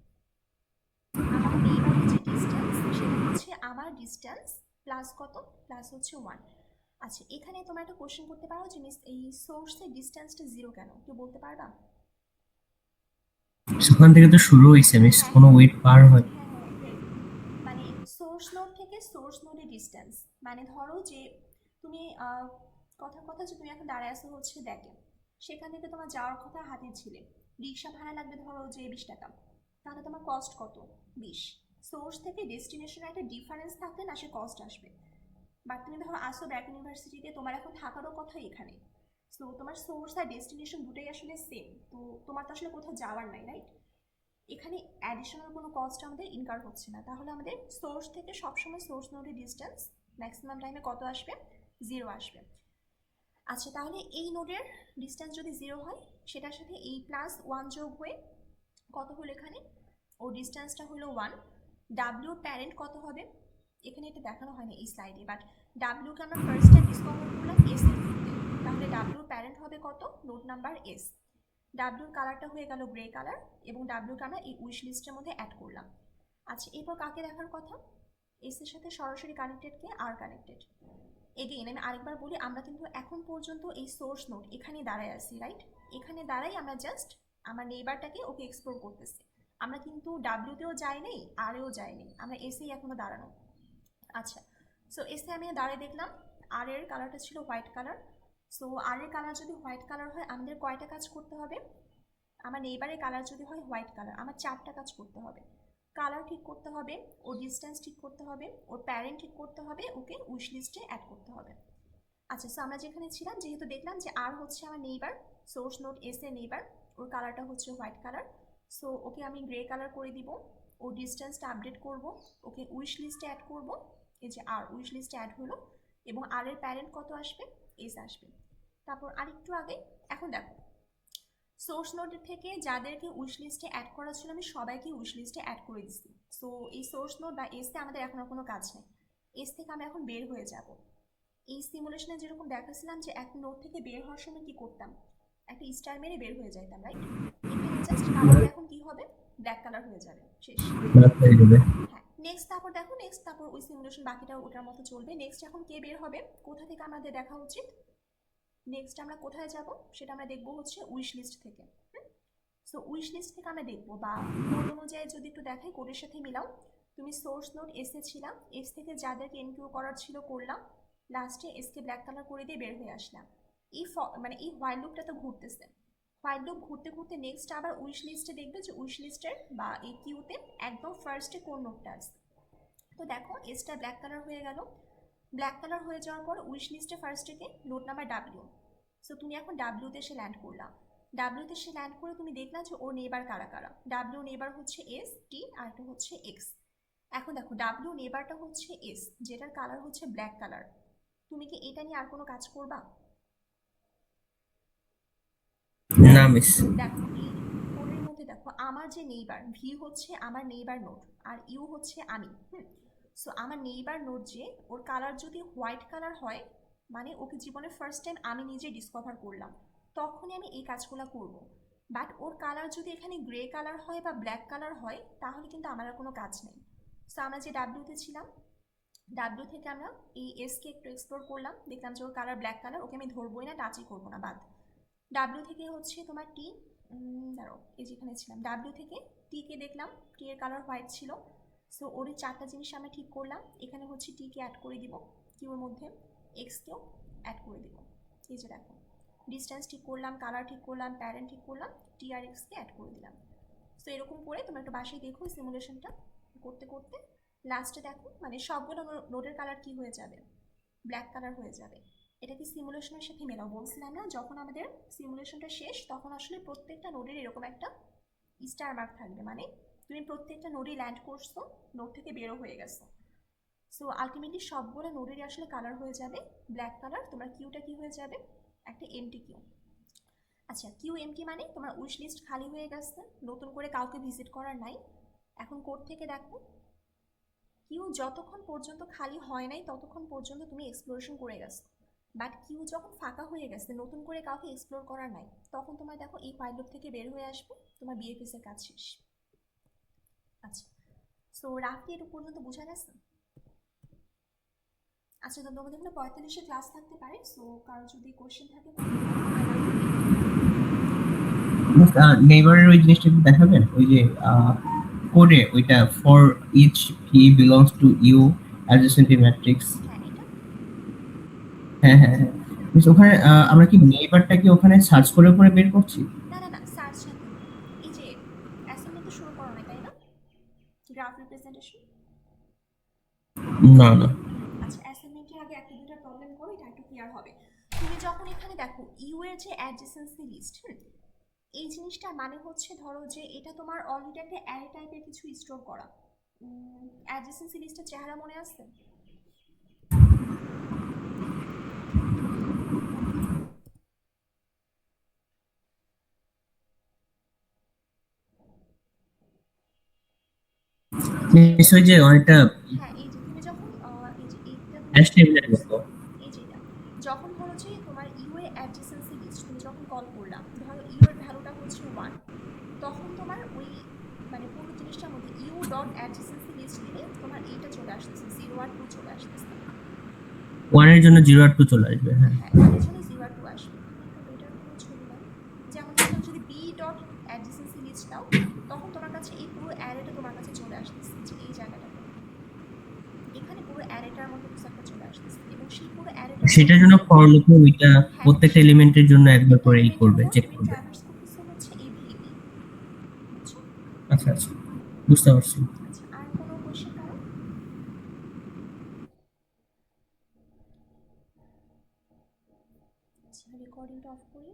আমার এইবারে যে ডিস্টেন্স সেটা হচ্ছে আমার ডিস্টেন্স প্লাস কত? প্লাস হচ্ছে 1। আচ্ছা, এখানে তোমরা একটা কোশ্চেন করতে পারো যে মিস এই সোর্সের ডিস্টেন্সটা 0 কেন, কেউ বলতে পারবা? সেখান থেকে তো শুরু হয়েছে মিস, হ্যাঁ কোনো হ্যাঁ ওয়েট পার হয়। হ্যাঁ হ্যাঁ great। মানে সোর্স নোড থেকে সোর্স নোডের ডিস্টেন্স, মানে ধরো যে তুমি কথার কথা যে তুমি এখন দাঁড়ায় আসো হচ্ছে দেখে, সেখান থেকে তোমার যাওয়ার কথা হাতির ঝিলে, রিক্সা ভাড়া লাগবে ধরো যে 20 টাকা, তাহলে তোমার কস্ট কত? 20। সোর্স থেকে ডেস্টিনেশনের একটা ডিফারেন্স থাকলে না সে কস্ট আসবে। বাট তুমি ধরো আসো ব্র্যাক ইউনিভার্সিটিতে, তোমার এখন থাকারও কথা এখানে, সো তোমার সোর্স আর ডেস্টিনেশন দুটোই আসলে সেম, তো তোমার তো আসলে কোথাও যাওয়ার নাই, রাইট? এখানে অ্যাডিশনাল কোনো কস্ট আমাদের ইনকার হচ্ছে না, তাহলে আমাদের সোর্স থেকে সবসময় সোর্স নোডের ডিস্টেন্স ম্যাক্সিমাম টাইমে কত আসবে? 0 আসবে। আচ্ছা, তাহলে এই নোডের ডিস্টেন্স যদি 0 হয়, সেটার সাথে এই +1 যোগ হয়ে কত হলো এখানে? ও ডিস্টেন্সটা হলো 1। ডাব্লিউর প্যারেন্ট কত হবে? এখানে এটা দেখানো হয়নি এই স্লাইডে, বাট ডাব্লিউকে আমরা ফার্স্ট টাইম ডিসকভার করলাম এস এর মধ্যে, তাহলে ডাব্লিউর প্যারেন্ট হবে কত? Node number S. ডাব্লিউর কালারটা হয়ে গেল গ্রে কালার, এবং ডাব্লিউকে আমরা এই উইশ লিস্টের মধ্যে অ্যাড করলাম। আচ্ছা, এরপর কাকে দেখার কথা? এস এর সাথে সরাসরি connected K? Are connected. Again আমি আরেকবার বলি, আমরা কিন্তু এখন পর্যন্ত এই সোর্স নোড এখানে দাঁড়ায় আছি, রাইট? এখানে দাঁড়াই আমরা জাস্ট আমার নেইবারটাকে ওকে এক্সপ্লোর করতেছি। আমরা কিন্তু ডাব্লিউতেও যাই নাই, আরেও যাই নাই, আমরা এসেই এখনো দাঁড়ানো। আচ্ছা, সো এসে আমি দাঁড়িয়ে দেখলাম আর এর কালারটা ছিল হোয়াইট কালার। সো আর এর কালার যদি হোয়াইট কালার হয়, আমাদের কয়টা কাজ করতে হবে? আমার নেইবারের কালার যদি হয় হোয়াইট কালার, আমার 4টা কাজ করতে হবে। কালার ঠিক করতে হবে, ওর ডিস্টেন্স ঠিক করতে হবে, ওর প্যারেন্ট ঠিক করতে হবে, ওকে উইশ লিস্টে অ্যাড করতে হবে। আচ্ছা, সো আমরা যেখানে ছিলাম, যেহেতু দেখলাম যে আর হচ্ছে আমার নেইবার, সোর্স নোড এস এর নেইবার, ওর কালারটা হচ্ছে হোয়াইট কালার। সো ওকে আমি গ্রে কালার করে দিব, ওর ডিস্টেন্সটা আপডেট করব, ওকে উইশ লিস্টে অ্যাড করব। এই যে আর উইশ লিস্টে অ্যাড হলো, এবং আর এর প্যারেন্ট কত আসবে? এস আসবে। তারপর আরেকটু আগে, এখন দেখো, সোর্স নোড থেকে যাদেরকে উইশ লিস্টে অ্যাড করা ছিল আমি সবাইকে উইশ লিস্টে অ্যাড করে দিচ্ছি। সো এই সোর্স নোড বা এসতে আমাদের এখন আর কোনো কাজ নেই। এস থেকে আমরা এখন বের হয়ে যাব। এই সিমুলেশনে যেরকম দেখাচ্ছিলাম যে এক নোড থেকে বের হওয়ার সময় কি করতাম, একটা স্টার মেরে বের হয়ে যাইতাম, রাইট? এখানে জাস্ট কালার এখন কি হবে? ব্ল্যাক কালার হয়ে যাবে, শেষ। হ্যাঁ, নেক্সট তারপর দেখো, নেক্সট তারপর ওই সিমুলেশন বাকিটা ওটার মতো চলবে। নেক্সট এখন কে বের হবে, কোথা থেকে আমাদের দেখা উচিত? নেক্সট আমরা কোথায় যাব সেটা আমরা দেখবো হচ্ছে উইশ লিস্ট থেকে। সো উইশ লিস্ট থেকে আমরা দেখবো, বা কোড অনুযায়ী যদি একটু দেখাই, কোডের সাথে মিলাও। তুমি সোর্স নোড এসে ছিলাম, এস থেকে যাদেরকে এনকিউ করার ছিল করলাম, লাস্টে এসকে ব্ল্যাক কালার করে দিয়ে বের হয়ে আসলাম। এই মানে এই হোয়াইল লুপটা তো ঘুরতেছে, হোয়াইল লুপ ঘুরতে ঘুরতে নেক্সট আবার উইশ লিস্টে দেখবে যে উইশ লিস্টের বা এই কিউতে একদম ফার্স্টে কোন নোটটা আসছে। তো দেখো এসটা ব্ল্যাক কালার হয়ে গেল। ব্ল্যাক কালার হয়ে যাওয়ার পর উইশ লিস্টে ফার্স্টে নোট নাম্বার ডাব্লিউ। সো তুমি এখন ডাব্লিউতে এসে ল্যান্ড করলাম। ডাব্লিউতে এসে ল্যান্ড করে তুমি দেখলা যে ওর নেবার কারা কারা। ডাব্লিউ নেবার হচ্ছে এস, টি, আর একটা হচ্ছে এক্স। এখন দেখো ডাব্লিউ নেবারটা হচ্ছে এস, যেটার কালার হচ্ছে ব্ল্যাক কালার। তুমি কি এটা নিয়ে আর কোনো কাজ করবা? না মিস। দেখো এই কোডের মধ্যে দেখো, আমার যে নেইবার ভি হচ্ছে আমার নেইবার নোড, আর ইউ হচ্ছে আমি। সো আমার নেইবার নোড যে, ওর কালার যদি হোয়াইট কালার হয়, মানে ওকে জীবনে ফার্স্ট টাইম আমি নিজে ডিসকভার করলাম, তখনই আমি এই কাজগুলো করব। বাট ওর কালার যদি এখানে গ্রে কালার হয় বা ব্ল্যাক কালার হয়, তাহলে কিন্তু আমার আর কোনো কাজ নেই। সো আমরা যে ডাব্লিউতে ছিলাম, ডাব্লিউ থেকে আমরা এই এসকে একটু এক্সপ্লোর করলাম, দেখলাম যে ওর কালার ব্ল্যাক কালার, ওকে আমি ধরবোই না, টাচই করবো না, বাদ। ডাব্লিউ থেকে হচ্ছে তোমার টি, দাঁড়াও এই যেখানে ছিলাম, ডাব্লিউ থেকে টিকে দেখলাম, টি এর কালার হোয়াইট ছিল। সো ওর 4টা জিনিস আমরা ঠিক করলাম। এখানে হচ্ছে টিকে অ্যাড করে দিব কিউর মধ্যে, এক্সকেও অ্যাড করে দিব। এই যে দেখো, ডিস্টেন্স ঠিক করলাম, কালার ঠিক করলাম, প্যারেন্ট ঠিক করলাম, টি আর এক্সকে অ্যাড করে দিলাম। সো এরকম করে তোমরা একটু বাসায় দেখো সিমুলেশনটা করতে করতে। লাস্টে দেখো মানে সবগুলো নোটের কালার কি হয়ে যাবে? ব্ল্যাক কালার হয়ে যাবে। এটা কি সিমুলেশনের সাথে মেলাও? বলছিলাম না যখন আমাদের সিমুলেশনটা শেষ তখন আসলে প্রত্যেকটা নোডের এরকম একটা স্টার মার্ক থাকবে, মানে তুমি প্রত্যেকটা নোডে ল্যান্ড করছো, নোড থেকে বেরো হয়ে গেছো। সো আলটিমেটলি সবগুলো নোডেরই আসলে কালার হয়ে যাবে ব্ল্যাক কালার। তোমার কিউটা কি হয়ে যাবে? একটা এমটি কিউ। আচ্ছা, কিউ এমটি মানে তোমার উইশ লিস্ট খালি হয়ে গেছে, নতুন করে কাউকে ভিজিট করার নাই। এখন কোড থেকে দেখো, কিউ যতক্ষণ পর্যন্ত খালি হয় নাই ততক্ষণ পর্যন্ত তুমি এক্সপ্লোরেশন করে গেছো। বাট কিউ যখন ফাঁকা হয়ে গেছে, নতুন করে কাউকে এক্সপ্লোর করার নাই, তখন তোমার দেখো এই ফাইল লুপ থেকে বের হয়ে আসবে, তোমার বিএফএস এর কাজ শেষ। আচ্ছা, সো রাফলি এটা পর্যন্ত বোঝা গেছে? আচ্ছা, তো তোমাদের এখানে 45-এর ক্লাস থাকতে পারে, সো কারো যদি কোশ্চেন থাকে নেইবারের ওই জিনিসটা একটু দেখাবেন, ওই যে কোডে ওইটা for each v belongs to u adjacent matrix. হ্যাঁ এটা হ্যাঁ হ্যাঁ হ্যাঁ মিস, ওখানে আমরা কি নেইবারটা কি ওখানে সার্চ করে করে বের করছি? না না না, সার্চ না তুমি, এই যে অ্যাসাইনমেন্ট তো শুরু করো না তাই না? Graph representation. না না। আচ্ছা, অ্যাসাইনমেন্টের আগে একটা দুটো প্রবলেম করো, এটা একটু ক্লিয়ার হবে। তুমি যখন এখানে দেখো ইউ এর যে অ্যাডজেসেন্সি লিস্ট, এই জিনিসটার মানে হচ্ছে ধরো যে এটা তোমার অলরেডি একটা অ্যারে টাইপের কিছু স্টোর করা। অ্যাডজেসেন্সি লিস্টের চেহারা মনে আছে? মিস ওই যে অনেকটা হ্যাঁ, এই যে তুমি যখন এই যে এইটা হ্যাশ টেবিলের মতো। এই যে এটা যখন ধরো যে তোমার ইউ এর অ্যাডজেসেন্সি লিস্ট তুমি যখন কল করলাম, ধরো ইউ এর ভ্যালুটা হচ্ছে 1, তখন তোমার ওই মানে পুরো জিনিসটার মধ্যে ইউ ডট অ্যাডজেসেন্সি লিস্ট দিলে তোমার এইটা চলে আসতেছে, 0 আর 2 চলে আসতেছে। 1 এর জন্য 0 আর 2 চলে আসবে, হ্যাঁ। হ্যাঁ, এটার জন্য 0 আর 2 আসবে। আমি একটা বেটার কোনো ছবি দাও, যেমন ধরো তুমি যদি বি ডট অ্যাডজেসেন্সি লিস্ট দাও, তখন তোমার কাছে এই পুরো অ্যারেটা তোমার কাছে চলে আসতেছে, যে এই জায়গাটাতে এখানে পুরো অ্যারেটার মতো কিছু একটা চলে আসতেছে, এবং সেই পুরো অ্যারেটার সেটার জন্য মধ্যে ফর লুপে ওইটা হ্যাঁ হ্যাঁ প্রত্যেকটা এলিমেন্টের জন্য একবার প্রত্যেকটা করে এলিমেন্টের করবে, পর চেক তুমি করবে। ট্রাভার্স করতেছো হচ্ছে এভিবি, বুঝছো? আচ্ছা আচ্ছা, বুঝতে পারছি। আচ্ছা, আর কোনো কোয়েশ্চেন কারো? আচ্ছা, রেকর্ডিংটা অফ করি।